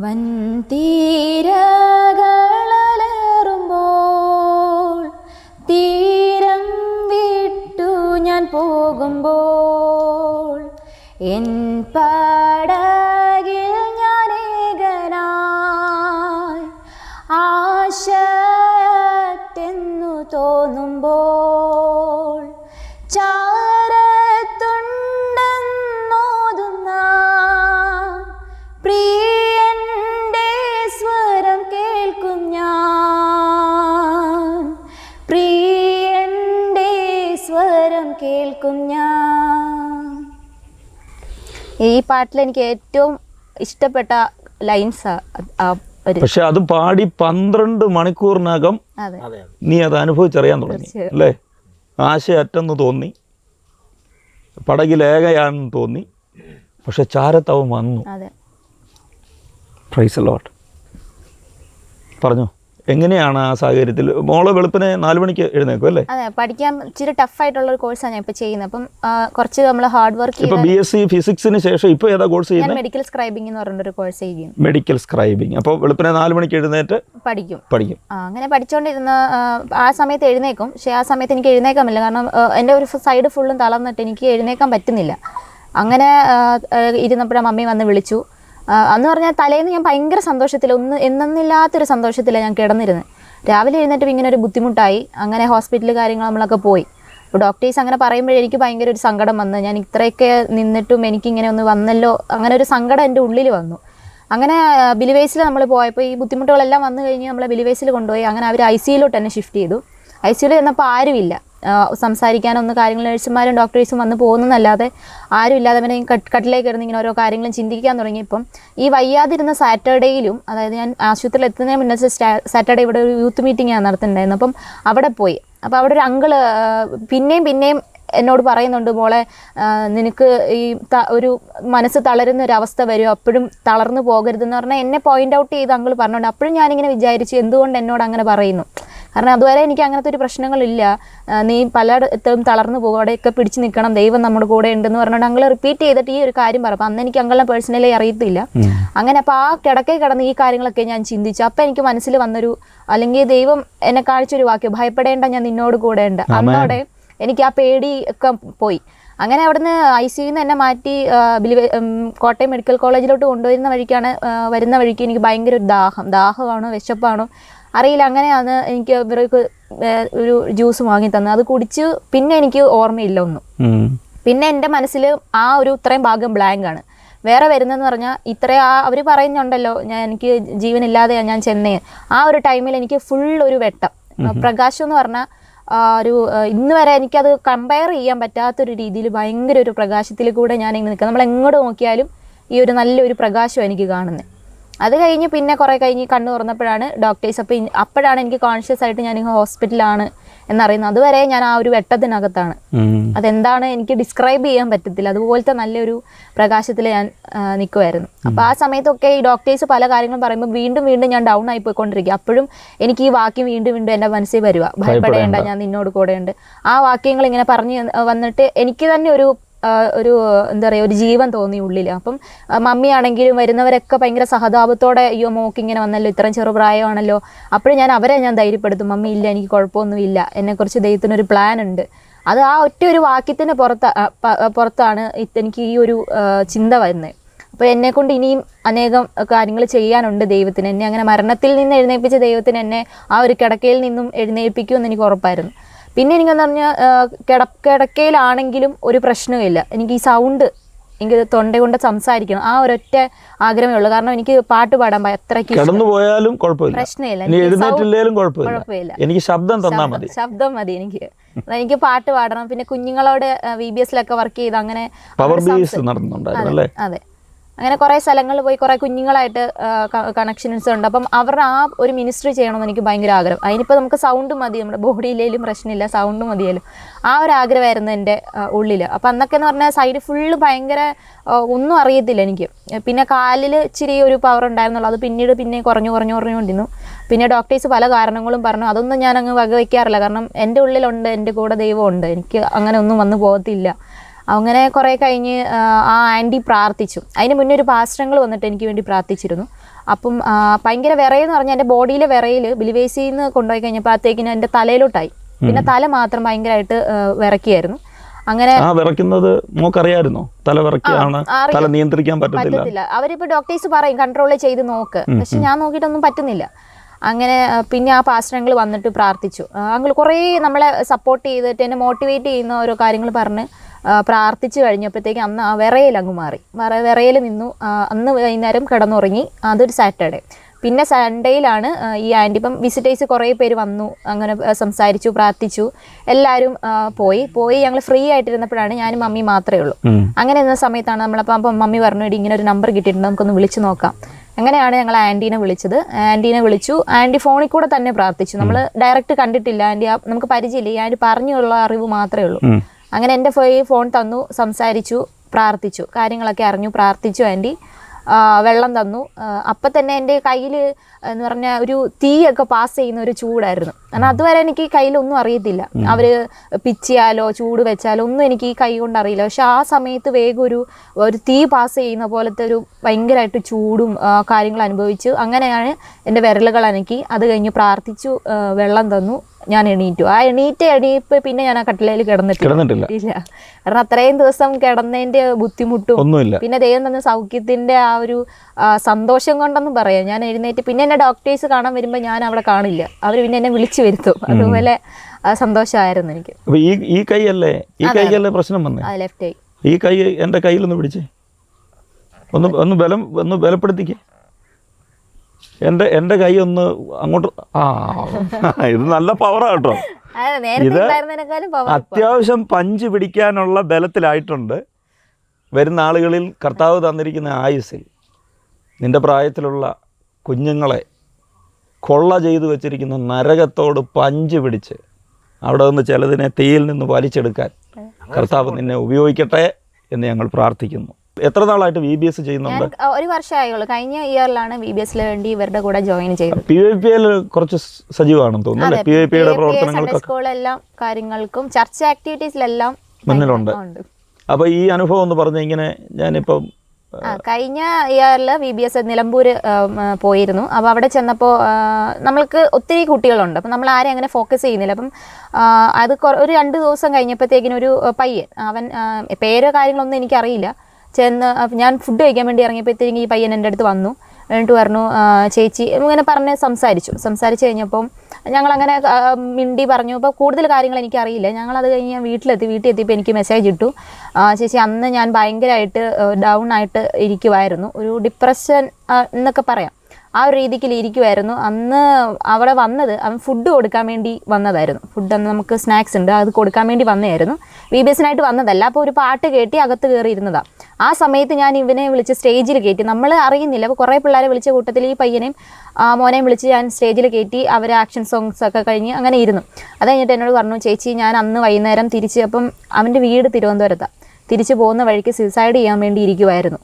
വൻതീരകളുമ്പോൾ തീരം വിട്ടു ഞാൻ പോകുമ്പോൾ എൻ പടകിൽ ഞാൻ ഏകനായി ആശയറ്റെന്നു തോന്നുമ്പോൾ ചാരത്തുണ്ടെന്നോതുന്ന പ്രിയന്റെ സ്വരം കേൾക്കും ഞാൻ, പ്രിയന്റെ സ്വരം കേൾക്കും ഞാൻ. ഈ പാട്ടിൽ എനിക്ക് ഏറ്റവും ഇഷ്ടപ്പെട്ട ലൈൻസാ. പക്ഷെ അത് പാടി 12 മണിക്കൂറിനകം നീ അത് അനുഭവിച്ചറിയാൻ തുടങ്ങി അല്ലേ? ആശയറ്റെന്ന് തോന്നി, പടകിലേകയാണെന്ന് തോന്നി, പക്ഷെ ചാരത്തവൻ വന്നു. Praise the Lord. പറഞ്ഞു, എങ്ങനെയാണ് ആ സാഹചര്യത്തിൽ? മോള് വെളുപ്പിനെ 4 മണിക്ക് എഴുന്നേക്കും അല്ലേ? അതെ, പഠിക്കാൻ ഇച്ചിരി ടഫായിട്ടുള്ള ഒരു കോഴ്സാണ് ഞാൻ ഇപ്പോൾ ചെയ്യുന്നത്. അപ്പം കുറച്ച് നമ്മൾ ഹാർഡ് വർക്ക്. ഇപ്പോൾ BSc ഫിസിക്സിന് ശേഷം ഇപ്പോൾ ഏതാ കോഴ്സ് ചെയ്യുന്നത്? മെഡിക്കൽ സ്ക്രൈബിംഗ് എന്ന് പറഞ്ഞൊരു കോഴ്സ് ചെയ്യുന്നു. Medical scribing. അപ്പോൾ വെളുപ്പിനെ 4 മണിക്ക് എഴുന്നേറ്റ് പഠിക്കും. അങ്ങനെ പഠിച്ചുകൊണ്ടിരുന്ന ആ സമയത്ത് എഴുന്നേക്കും. പക്ഷേ ആ സമയത്ത് എനിക്ക് എഴുന്നേക്കാൻ പറ്റില്ല, കാരണം എൻ്റെ ഒരു സൈഡ് ഫുള്ളും തളർന്നിട്ട് എനിക്ക് എഴുന്നേക്കാൻ പറ്റുന്നില്ല. അങ്ങനെ ഇരുന്നപ്പോഴും മമ്മി വന്ന് വിളിച്ചു. അന്ന് പറഞ്ഞാൽ തലേന്ന് ഞാൻ ഭയങ്കര സന്തോഷത്തിൽ, എന്നൊന്നില്ലാത്തൊരു സന്തോഷത്തിലാണ് ഞാൻ കിടന്നിരുന്നത്. രാവിലെ എഴുന്നേറ്റ് ഇങ്ങനെ ഒരു ബുദ്ധിമുട്ടായി. അങ്ങനെ ഹോസ്പിറ്റൽ കാര്യങ്ങൾ നമ്മളൊക്കെ പോയി. അപ്പോൾ ഡോക്ടേഴ്സ് അങ്ങനെ പറയുമ്പോഴേ എനിക്ക് ഭയങ്കര ഒരു സങ്കടം വന്ന്, ഞാൻ ഇത്രയൊക്കെ നിന്നിട്ടും എനിക്കിങ്ങനെ ഒന്ന് വന്നല്ലോ, അങ്ങനെ ഒരു സങ്കടം എൻ്റെ ഉള്ളിൽ വന്നു. അങ്ങനെ ബിലിവേസിൽ നമ്മൾ പോയപ്പോൾ ഈ ബുദ്ധിമുട്ടുകളെല്ലാം വന്നു കഴിഞ്ഞ് നമ്മളെ ബിലിവേസിൽ കൊണ്ടുപോയി. അങ്ങനെ അവർ ICUലോട്ട് തന്നെ ഷിഫ്റ്റ് ചെയ്തു. ICUയിൽ ചെന്നപ്പോൾ ആരുമില്ല സംസാരിക്കാനൊന്ന്. കാര്യങ്ങൾ നഴ്സുമാരും ഡോക്ടേഴ്സും വന്ന് പോകുന്നതല്ലാതെ ആരും ഇല്ലാതെ അവനെ കട്ടിലേക്ക് ഇരുന്ന് ഇങ്ങനെ ഓരോ കാര്യങ്ങളും ചിന്തിക്കാൻ തുടങ്ങിയപ്പം ഈ വയ്യാതിരുന്ന സാറ്റർഡേയിലും, അതായത് ഞാൻ ആശുപത്രിയിൽ എത്തുന്നതിന് മുന്നേ സാറ്റർഡേ ഇവിടെ ഒരു യൂത്ത് മീറ്റിംഗ് ഞാൻ നടത്തുന്നുണ്ടായിരുന്നു. അപ്പം അവിടെ പോയി. അപ്പോൾ അവിടെ ഒരു അങ്കിള് പിന്നെയും എന്നോട് പറയുന്നുണ്ട്, മോളെ നിനക്ക് ഈ ഒരു മനസ്സ് തളരുന്ന ഒരു അവസ്ഥ വരും, അപ്പോഴും തളർന്നു പോകരുതെന്ന് പറഞ്ഞാൽ എന്നെ പോയിൻ്റ് ഔട്ട് ചെയ്ത് അങ്കിൾ പറഞ്ഞുകൊണ്ട് അപ്പോഴും ഞാനിങ്ങനെ വിചാരിച്ചു എന്തുകൊണ്ട് എന്നോട് അങ്ങനെ പറയുന്നു. കാരണം അതുവരെ എനിക്ക് അങ്ങനത്തെ ഒരു പ്രശ്നങ്ങളില്ല, നീ പലയിടത്തും തളർന്നു പോകും, അവിടെയൊക്കെ പിടിച്ച് നിൽക്കണം, ദൈവം നമ്മുടെ കൂടെ ഉണ്ടെന്ന് പറഞ്ഞുകൊണ്ട് അങ്കിൾ റിപ്പീറ്റ് ചെയ്തിട്ട് ഈ ഒരു കാര്യം പറയും. അന്ന് എനിക്ക് അങ്കിളിനെ പേഴ്സണലി അറിയത്തില്ല. അങ്ങനെ അപ്പോൾ ആ കിടന്ന് ഈ കാര്യങ്ങളൊക്കെ ഞാൻ ചിന്തിച്ചു. അപ്പം എനിക്ക് മനസ്സിൽ വന്നൊരു, അല്ലെങ്കിൽ ദൈവം എന്നെ കാണിച്ചൊരു വാക്യം, ഭയപ്പെടേണ്ട, ഞാൻ നിന്നോട് കൂടെ ഉണ്ട്. അന്നോടെ എനിക്ക് ആ പേടി ഒക്കെ പോയി. അങ്ങനെ അവിടുന്ന് ICUയിൽ നിന്ന് എന്നെ മാറ്റി കോട്ടയം മെഡിക്കൽ കോളേജിലോട്ട് കൊണ്ടുവരുന്ന വഴിക്ക് എനിക്ക് ഭയങ്കര ഒരു ദാഹമാണോ വിശപ്പാണോ അറിയില്ല. അങ്ങനെയാണ് എനിക്ക് ഇവർക്ക് ഒരു ജ്യൂസ് വാങ്ങി തന്നത്. അത് കുടിച്ച് പിന്നെ എനിക്ക് ഓർമ്മയില്ല ഒന്നും. പിന്നെ എൻ്റെ മനസ്സിൽ ആ ഒരു ഇത്രയും ഭാഗം ബ്ലാങ്ക് ആണ്. വേറെ വരുന്നതെന്ന് പറഞ്ഞാൽ അവർ പറയുന്നുണ്ടല്ലോ എനിക്ക് ജീവനില്ലാതെയാണ് ഞാൻ ചെന്നൈ. ആ ഒരു ടൈമിൽ എനിക്ക് ഫുൾ ഒരു വെട്ടം, പ്രകാശം എന്ന് പറഞ്ഞാൽ ഒരു ഇന്ന് വരെ എനിക്കത് കമ്പയർ ചെയ്യാൻ പറ്റാത്തൊരു രീതിയിൽ ഭയങ്കര ഒരു പ്രകാശത്തിൽ കൂടെ ഞാൻ ഇങ്ങനെ നിൽക്കുക. നമ്മൾ എങ്ങോട്ട് നോക്കിയാലും ഈ ഒരു നല്ലൊരു പ്രകാശം എനിക്ക് കാണുന്നത്. അത് കഴിഞ്ഞ് പിന്നെ കുറേ കഴിഞ്ഞ് കണ്ണ് തുറന്നപ്പോഴാണ് ഡോക്ടേഴ്സ് അപ്പോഴാണ് എനിക്ക് കോൺഷ്യസ് ആയിട്ട് ഞാൻ ഹോസ്പിറ്റലാണ് എന്നറിയുന്നത്. അതുവരെ ഞാൻ ആ ഒരു വെട്ടത്തിനകത്താണ്. അതെന്താണ് എനിക്ക് ഡിസ്ക്രൈബ് ചെയ്യാൻ പറ്റത്തില്ല. അതുപോലത്തെ നല്ലൊരു പ്രകാശത്തിൽ ഞാൻ നിൽക്കുമായിരുന്നു. അപ്പോൾ ആ സമയത്തൊക്കെ ഈ ഡോക്ടേഴ്സ് പല കാര്യങ്ങളും പറയുമ്പോൾ വീണ്ടും വീണ്ടും ഞാൻ ഡൗൺ ആയി പോയിക്കൊണ്ടിരിക്കുക. അപ്പോഴും എനിക്ക് ഈ വാക്യം വീണ്ടും വീണ്ടും എൻ്റെ മനസ്സിൽ വരിക, ഭയപ്പെടേണ്ട, ഞാൻ നിന്നോട് കൂടെയുണ്ട്. ആ വാക്യങ്ങൾ ഇങ്ങനെ പറഞ്ഞു വന്നിട്ട് എനിക്ക് തന്നെ ഒരു എന്താ പറയുക, ഒരു ജീവൻ തോന്നി ഉള്ളിൽ. അപ്പം മമ്മിയാണെങ്കിലും വരുന്നവരൊക്കെ ഭയങ്കര സഹതാപത്തോടെ, അയ്യോ മോക്കിങ്ങനെ വന്നല്ലോ, ഇത്രയും ചെറുപ്രായമാണല്ലോ. അപ്പോഴും ഞാൻ അവരെ ദൈര്യപ്പെടുത്തും, മമ്മി ഇല്ല, എനിക്ക് കുഴപ്പമൊന്നുമില്ല, എന്നെക്കുറിച്ച് ദൈവത്തിനൊരു പ്ലാൻ ഉണ്ട്. അത് ആ ഒറ്റ ഒരു വാക്യത്തിന് പുറത്താണ് എനിക്ക് ഈ ഒരു ചിന്ത വരുന്നത്. അപ്പോൾ എന്നെക്കൊണ്ട് ഇനിയും അനേകം കാര്യങ്ങൾ ചെയ്യാനുണ്ട് ദൈവത്തിന്. എന്നെ അങ്ങനെ മരണത്തിൽ നിന്ന് എഴുന്നേൽപ്പിച്ച ദൈവത്തിന് എന്നെ ആ ഒരു കിടക്കയിൽ നിന്നും എഴുന്നേൽപ്പിക്കുമെന്ന് എനിക്ക് ഉറപ്പായിരുന്നു. പിന്നെ എനിക്കെന്ന് പറഞ്ഞാൽ കിടക്കയിലാണെങ്കിലും ഒരു പ്രശ്നമില്ല. എനിക്ക് ഈ സൗണ്ട്, എനിക്ക് തൊണ്ട കൊണ്ട് സംസാരിക്കണം, ആ ഒരൊറ്റ ആഗ്രഹമേ ഉള്ളൂ. കാരണം എനിക്ക് പാട്ട് പാടാൻ അത്രയ്ക്ക് പോയാലും പ്രശ്നമില്ല, കുഴപ്പമില്ല, എനിക്ക് ശബ്ദം മതി. എനിക്ക് പാട്ട് പാടണം. പിന്നെ കുഞ്ഞുങ്ങളോട് VBSലൊക്കെ വർക്ക് ചെയ്ത് അങ്ങനെ അതെ, അങ്ങനെ കുറേ സ്ഥലങ്ങളിൽ പോയി കുറേ കുഞ്ഞുങ്ങളായിട്ട് കണക്ഷൻസ് ഉണ്ട്. അപ്പം അവരുടെ ആ ഒരു മിനിസ്ട്രി ചെയ്യണമെന്ന് എനിക്ക് ഭയങ്കര ആഗ്രഹം. അതിനിപ്പോൾ നമുക്ക് സൗണ്ട് മതി, നമ്മുടെ ബോഡിയിലേലും പ്രശ്നമില്ല, സൗണ്ട് മതിയല്ലോ. ആ ഒരു ആഗ്രഹമായിരുന്നു എൻ്റെ ഉള്ളിൽ. അപ്പം അന്നൊക്കെ എന്ന് പറഞ്ഞാൽ സൈഡ് ഫുള്ള് ഭയങ്കര ഒന്നും അറിയത്തില്ല എനിക്ക്. പിന്നെ കാലിൽ ഇച്ചിരി ഒരു പവർ ഉണ്ടായിരുന്നുള്ളൂ, അത് പിന്നെ കുറഞ്ഞുകൊണ്ടിരുന്നു. പിന്നെ ഡോക്ടേഴ്സ് പല കാരണങ്ങളും പറഞ്ഞു. അതൊന്നും ഞാൻ അങ്ങ് വകവയ്ക്കാറില്ല. കാരണം എൻ്റെ ഉള്ളിലുണ്ട്, എൻ്റെ കൂടെ ദൈവമുണ്ട്, എനിക്ക് അങ്ങനെ ഒന്നും വന്നു പോകത്തില്ല. അങ്ങനെ കുറേ കഴിഞ്ഞ് ആ ആൻറ്റി പ്രാർത്ഥിച്ചു. അതിന് മുന്നേ ഒരു പാസ്റ്റങ്ങൾ വന്നിട്ട് എനിക്ക് വേണ്ടി പ്രാർത്ഥിച്ചിരുന്നു. അപ്പം ഭയങ്കര വിറയെന്ന് പറഞ്ഞാൽ എൻ്റെ ബോഡിയിലെ വിറയിൽ ബിലിവേസിൽ നിന്ന് കൊണ്ടുപോയി കഴിഞ്ഞപ്പോഴത്തേക്കിന് എൻ്റെ തലയിലോട്ടായി. പിന്നെ തല മാത്രം ഭയങ്കരമായിട്ട് വിറയ്ക്കുകയായിരുന്നു. അങ്ങനെ നിയന്ത്രിക്കാൻ പറ്റത്തില്ല. അവരിപ്പോൾ ഡോക്ടേഴ്സ് പറയും കൺട്രോൾ ചെയ്ത് നോക്ക്, പക്ഷെ ഞാൻ നോക്കിയിട്ടൊന്നും പറ്റുന്നില്ല. അങ്ങനെ പിന്നെ ആ പാസ്റ്റങ്ങൾ വന്നിട്ട് പ്രാർത്ഥിച്ചു. അങ്ങൾ കുറേ നമ്മളെ സപ്പോർട്ട് ചെയ്തിട്ട് എന്നെ മോട്ടിവേറ്റ് ചെയ്യുന്ന ഓരോ കാര്യങ്ങൾ പറഞ്ഞ് പ്രാർത്ഥിച്ചു കഴിഞ്ഞപ്പോഴത്തേക്ക് അന്ന് ആ വിറയിൽ അങ്ങ് മാറി. വിറയിൽ നിന്നു. അന്ന് വൈകുന്നേരം കിടന്നുറങ്ങി. അതൊരു സാറ്റർഡേ. പിന്നെ സൺഡേയിലാണ് ഈ ആൻറ്റി, ഇപ്പം വിസിറ്റേഴ്സ് കുറേ പേര് വന്നു, അങ്ങനെ സംസാരിച്ചു, പ്രാർത്ഥിച്ചു, എല്ലാവരും പോയി ഞങ്ങൾ ഫ്രീ ആയിട്ടിരുന്നപ്പോഴാണ് ഞാനും മമ്മി മാത്രമേ ഉള്ളൂ. അങ്ങനെ ഇരുന്ന സമയത്താണ് നമ്മളപ്പം മമ്മി പറഞ്ഞു, ഇങ്ങനെ ഒരു നമ്പർ കിട്ടിയിട്ടുണ്ട്, നമുക്കൊന്ന് വിളിച്ചു നോക്കാം. അങ്ങനെയാണ് ഞങ്ങൾ ആൻറ്റീനെ വിളിച്ചത്. ആൻറ്റീനെ വിളിച്ചു. ആൻറ്റി ഫോണിൽ കൂടെ തന്നെ പ്രാർത്ഥിച്ചു. നമ്മൾ ഡയറക്റ്റ് കണ്ടിട്ടില്ല, ആൻറ്റി നമുക്ക് പരിചയമില്ല, ഈ ആൻറ്റി പറഞ്ഞുള്ള അറിവ് മാത്രമേ ഉള്ളൂ. അങ്ങനെ എൻ്റെ ഫോൺ തന്നു, സംസാരിച്ചു, പ്രാർത്ഥിച്ചു, കാര്യങ്ങളൊക്കെ അറിഞ്ഞു, പ്രാർത്ഥിച്ചു. ആൻറ്റി വെള്ളം തന്നു. അപ്പം തന്നെ എൻ്റെ കയ്യിൽ എന്ന് പറഞ്ഞാൽ ഒരു തീയൊക്കെ പാസ് ചെയ്യുന്ന ഒരു ചൂടായിരുന്നു. കാരണം അതുവരെ എനിക്ക് കയ്യിലൊന്നും അറിയത്തില്ല. അവർ പിച്ചിയാലോ ചൂട് വെച്ചാലോ ഒന്നും എനിക്ക് ഈ കൈ കൊണ്ട് അറിയില്ല. പക്ഷെ ആ സമയത്ത് വേഗം ഒരു തീ പാസ് ചെയ്യുന്ന പോലത്തെ ഒരു ഭയങ്കരമായിട്ട് ചൂടും കാര്യങ്ങൾ അനുഭവിച്ചു. അങ്ങനെയാണ് എൻ്റെ വിരലുകൾ അനക്കി. അത് കഴിഞ്ഞ് പ്രാർത്ഥിച്ചു, വെള്ളം തന്നു, ഞാൻ എണീറ്റു. ആ എണീപ്പ് പിന്നെ ഞാൻ ആ കട്ടിലയിൽ കിടന്നിട്ടില്ല. കാരണം അത്രയും ദിവസം കിടന്നതിൻ്റെ ബുദ്ധിമുട്ടും പിന്നെ ദൈവം തന്ന സൗഖ്യത്തിൻ്റെ ആ ഒരു സന്തോഷം കൊണ്ടൊന്നും പറയാം. ഞാൻ എഴുന്നേറ്റ് പിന്നെ എന്നെ ഡോക്ടേഴ്സ് കാണാൻ വരുമ്പോൾ ഞാൻ അവിടെ കാണില്ല, അവർ പിന്നെ എന്നെ വിളിച്ചു വരുത്തും. അതുപോലെ സന്തോഷമായിരുന്നു എനിക്ക്. ഈ കൈയല്ലേ പ്രശ്നം വന്നേ? ലെഫ്റ്റ് കൈ. ഈ കൈ എൻ്റെ കയ്യിലൊന്ന് പിടിച്ചേ, ഒന്ന് ബലപ്പെടുത്തിക്കേ. എൻ്റെ കൈ ഒന്ന് അങ്ങോട്ട്. ഇത് നല്ല പവറാ കേട്ടോ. ഇത് അത്യാവശ്യം പഞ്ച് പിടിക്കാനുള്ള ബലത്തിലായിട്ടുണ്ട്. വരുന്ന ആളുകളിൽ കർത്താവ് തന്നിരിക്കുന്ന ആയുസ്സിൽ നിൻ്റെ പ്രായത്തിലുള്ള കുഞ്ഞുങ്ങളെ കൊള്ള ചെയ്തു വെച്ചിരിക്കുന്ന നരകത്തോട് പഞ്ച് പിടിച്ച് അവിടെ നിന്ന് ചിലതിനെ തീയിൽ നിന്ന് വലിച്ചെടുക്കാൻ കർത്താവ് നിന്നെ ഉപയോഗിക്കട്ടെ എന്ന് ഞങ്ങൾ പ്രാർത്ഥിക്കുന്നു. എത്ര നാളായിട്ട് VBS ചെയ്യുന്നുണ്ട്? ഒരു വർഷമായുള്ളൂ. കഴിഞ്ഞ ഇയറിലാണ് VBSൽ വേണ്ടി ഇവരുടെ കൂടെ ജോയിൻ ചെയ്തത്. PYPL കുറച്ച് സജീവമാണെന്ന് തോന്നുന്നു. PYPയുടെ പ്രവർത്തനങ്ങൾക്ക് സ്കൂളെല്ലാം കാര്യങ്ങൾക്കും ചർച്ച് ആക്ടിവിറ്റീസിലെല്ലാം മുന്നിലുണ്ട്. അപ്പോൾ ഈ അനുഭവം ഒന്ന് പറഞ്ഞു. ഇങ്ങനെ ഞാനിപ്പം കഴിഞ്ഞ ഇയറിൽ VBS നിലമ്പൂർ പോയിരുന്നു. അപ്പോൾ അവിടെ ചെന്നപ്പോൾ നമ്മൾക്ക് ഒത്തിരി കുട്ടികളുണ്ട്. അപ്പം നമ്മൾ ആരെയും അങ്ങനെ ഫോക്കസ് ചെയ്യുന്നില്ല. അപ്പം അത് ഒരു 2 ദിവസം കഴിഞ്ഞപ്പോഴത്തേക്കിനും ഒരു പയ്യൻ, അവൻ പേരോ കാര്യങ്ങളൊന്നും എനിക്കറിയില്ല, ഞാൻ ഫുഡ് കഴിക്കാൻ വേണ്ടി ഇറങ്ങിയപ്പോഴത്തേക്കും ഈ പയ്യൻ എൻ്റെ അടുത്ത് വന്നു. എന്നിട്ട് പറഞ്ഞു, ചേച്ചി ഇങ്ങനെ പറഞ്ഞ് സംസാരിച്ച് കഴിഞ്ഞപ്പം ഞങ്ങളങ്ങനെ മിണ്ടി പറഞ്ഞു. അപ്പോൾ കൂടുതൽ കാര്യങ്ങൾ എനിക്കറിയില്ല. ഞങ്ങളത് കഴിഞ്ഞ് ഞാൻ വീട്ടിലെത്തിയപ്പോൾ എനിക്ക് മെസ്സേജ് ഇട്ടു, ചേച്ചി അന്ന് ഞാൻ ഭയങ്കരമായിട്ട് ഡൗൺ ആയിട്ട് ഇരിക്കുമായിരുന്നു, ഒരു ഡിപ്രഷൻ എന്നൊക്കെ പറയാം, ആ ഒരു രീതിക്ക് ഇരിക്കുമായിരുന്നു. അന്ന് അവിടെ വന്നത് അവൻ ഫുഡ് കൊടുക്കാൻ വേണ്ടി വന്നതായിരുന്നു. ഫുഡ് അന്ന് നമുക്ക് സ്നാക്സ് ഉണ്ട്, അത് കൊടുക്കാൻ വേണ്ടി വന്നതായിരുന്നു. VBSനായിട്ട് വന്നതല്ല. അപ്പോൾ ഒരു പാട്ട് കേട്ടി അകത്ത് കയറിയിരുന്നതാണ്. ആ സമയത്ത് ഞാൻ ഇവനെ വിളിച്ച് സ്റ്റേജിൽ കയറ്റി. നമ്മൾ അറിയുന്നില്ല. അപ്പോൾ കുറേ പിള്ളേരെ വിളിച്ച കൂട്ടത്തിൽ ഈ പയ്യനെയും മോനെയും വിളിച്ച് ഞാൻ സ്റ്റേജിൽ കയറ്റി. അവർ ആക്ഷൻ സോങ്സ് ഒക്കെ കഴിഞ്ഞ് അങ്ങനെ ഇരുന്നു. അത് കഴിഞ്ഞിട്ട് എന്നോട് പറഞ്ഞു, ചേച്ചി ഞാൻ അന്ന് വൈകുന്നേരം തിരിച്ച്, അപ്പം അവൻ്റെ വീട് തിരുവനന്തപുരത്താണ്, തിരിച്ചു പോകുന്ന വഴിക്ക് സൂസൈഡ് ചെയ്യാൻ വേണ്ടി ഇരിക്കുമായിരുന്നു.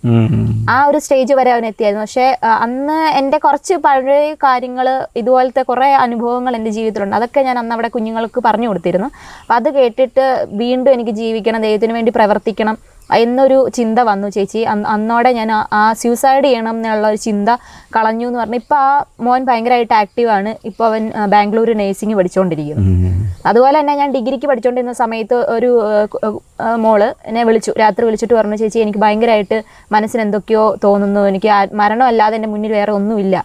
ആ ഒരു സ്റ്റേജ് വരെ അവൻ എത്തിയായിരുന്നു. പക്ഷേ അന്ന് എൻ്റെ കുറച്ച് പഴയ കാര്യങ്ങൾ, ഇതുപോലത്തെ കുറേ അനുഭവങ്ങൾ എൻ്റെ ജീവിതത്തിലുണ്ട്. അതൊക്കെ ഞാൻ അന്ന് അവിടെ കുഞ്ഞുങ്ങൾക്ക് പറഞ്ഞു കൊടുത്തിരുന്നു. അപ്പം അത് കേട്ടിട്ട് വീണ്ടും എനിക്ക് ജീവിക്കണം, ദൈവത്തിന് വേണ്ടി പ്രവർത്തിക്കണം എന്നൊരു ചിന്ത വന്നു ചേച്ചി. അന്നോടെ ഞാൻ ആ സ്യൂസൈഡ് ചെയ്യണം എന്നുള്ള ഒരു ചിന്ത കളഞ്ഞു എന്ന് പറഞ്ഞു. ഇപ്പോൾ ആ മോൻ ഭയങ്കരമായിട്ട് ആക്റ്റീവാണ്. ഇപ്പോൾ അവൻ ബാംഗ്ലൂർ നേഴ്സിംഗ് പഠിച്ചുകൊണ്ടിരിക്കുന്നു. അതുപോലെ തന്നെ ഞാൻ ഡിഗ്രിക്ക് പഠിച്ചുകൊണ്ടിരുന്ന സമയത്ത് ഒരു മോള് എന്നെ രാത്രി വിളിച്ചിട്ട് പറഞ്ഞു, ചേച്ചി എനിക്ക് ഭയങ്കരമായിട്ട് മനസ്സിന് എന്തൊക്കെയോ തോന്നുന്നു, എനിക്ക് മരണമല്ലാതെ എൻ്റെ മുന്നിൽ വേറെ ഒന്നുമില്ല.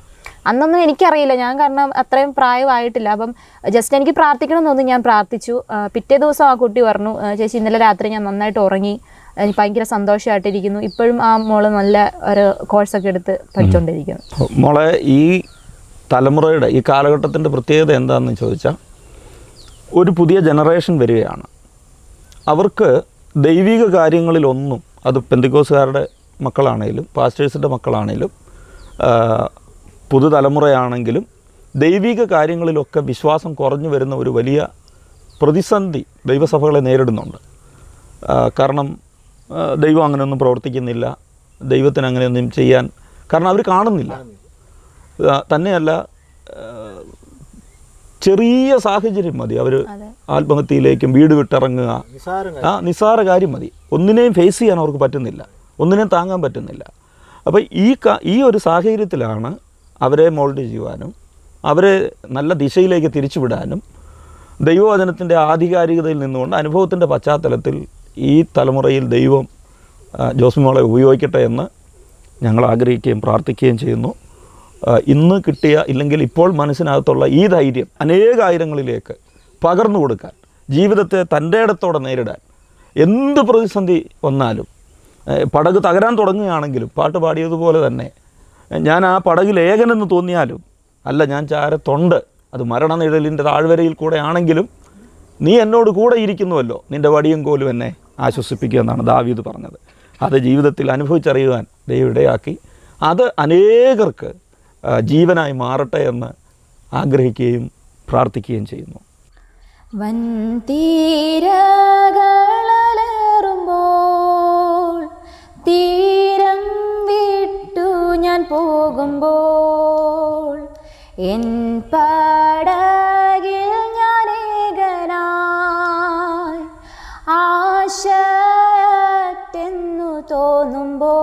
അന്നൊന്നും എനിക്കറിയില്ല, ഞാൻ കാരണം അത്രയും പ്രായമായിട്ടില്ല. അപ്പം ജസ്റ്റ് എനിക്ക് പ്രാർത്ഥിക്കണം എന്ന് തോന്നി, ഞാൻ പ്രാർത്ഥിച്ചു. പിറ്റേ ദിവസം ആ കുട്ടി പറഞ്ഞു, ചേച്ചി ഇന്നലെ രാത്രി ഞാൻ നന്നായിട്ട് ഉറങ്ങി, എനിക്ക് ഭയങ്കര സന്തോഷമായിട്ടിരിക്കുന്നു. ഇപ്പോഴും ആ മോള് നല്ല ഒരു കോഴ്സൊക്കെ എടുത്ത് പഠിച്ചുകൊണ്ടിരിക്കുന്നു. മോളെ, ഈ തലമുറയുടെ ഈ കാലഘട്ടത്തിൻ്റെ പ്രത്യേകത എന്താണെന്ന് ചോദിച്ചാൽ, ഒരു പുതിയ ജനറേഷൻ വരികയാണ്. അവർക്ക് ദൈവിക കാര്യങ്ങളിലൊന്നും, അത് പെന്തിക്കോസുകാരുടെ മക്കളാണേലും പാസ്റ്റേഴ്സിൻ്റെ മക്കളാണേലും പുതുതലമുറയാണെങ്കിലും ദൈവിക കാര്യങ്ങളിലൊക്കെ വിശ്വാസം കുറഞ്ഞു വരുന്ന ഒരു വലിയ പ്രതിസന്ധി ദൈവസഭകളെ നേരിടുന്നുണ്ട്. കാരണം ദൈവം അങ്ങനെയൊന്നും പ്രവർത്തിക്കുന്നില്ല, ദൈവത്തിന് അങ്ങനെയൊന്നും ചെയ്യാൻ, കാരണം അവർ കാണുന്നില്ല. തന്നെയല്ല, ചെറിയ സാഹചര്യം മതി അവർ ആത്മഹത്യയിലേക്കും വീട് വിട്ടിറങ്ങുക, നിസ്സാര കാര്യം മതി. ഒന്നിനെയും ഫേസ് ചെയ്യാൻ അവർക്ക് പറ്റുന്നില്ല, ഒന്നിനെയും താങ്ങാൻ പറ്റുന്നില്ല. അപ്പോൾ ഈ ഒരു സാഹചര്യത്തിലാണ് അവരെ മോൾഡ് ചെയ്യുവാനും അവരെ നല്ല ദിശയിലേക്ക് തിരിച്ചുവിടാനും ദൈവവചനത്തിൻ്റെ ആധികാരികതയിൽ നിന്നുകൊണ്ട് അനുഭവത്തിൻ്റെ പശ്ചാത്തലത്തിൽ ഈ തലമുറയിൽ ദൈവം ജോസ്മോളെ ഉപയോഗിക്കട്ടെ എന്ന് ഞങ്ങൾ ആഗ്രഹിക്കുകയും പ്രാർത്ഥിക്കുകയും ചെയ്യുന്നു. ഇന്ന് കിട്ടിയ, ഇല്ലെങ്കിൽ ഇപ്പോൾ മനസ്സിനകത്തുള്ള ഈ ധൈര്യം അനേകായിരങ്ങളിലേക്ക് പകർന്നു കൊടുക്കാൻ, ജീവിതത്തെ തൻ്റെ ഇടത്തോടെ നേരിടാൻ, എന്ത് പ്രതിസന്ധി വന്നാലും, പടക് തകരാൻ തുടങ്ങുകയാണെങ്കിലും പാട്ട് പാടിയതുപോലെ തന്നെ ഞാൻ ആ പടകിൽ ഏകനെന്ന് തോന്നിയാലും അല്ല, ഞാൻ ചാരത്തൊണ്ട്, അത് മരണനിഴലിൻ്റെ താഴ്വരയിൽ കൂടെ ആണെങ്കിലും നീ എന്നോട് കൂടെ ഇരിക്കുന്നുവല്ലോ, നിൻ്റെ വടിയും കോലും എന്നെ ആശ്വസിപ്പിക്കുമെന്നാണ് ദാവീദ് പറഞ്ഞത്. അത് ജീവിതത്തിൽ അനുഭവിച്ചറിയുവാൻ ദൈവം ഇടയാക്കി. അത് അനേകർക്ക് ജീവനായി മാറട്ടെ എന്ന് ആഗ്രഹിക്കുകയും പ്രാർത്ഥിക്കുകയും ചെയ്യുന്നു. വൻതീരകളേറുമ്പോൾ തീരം വിട്ടു ഞാൻ പോകുമ്പോൾ എൻ പടകിൽ ഞാൻ ഏകനായി ആശയറ്റെന്നു തോന്നുമ്പോൾ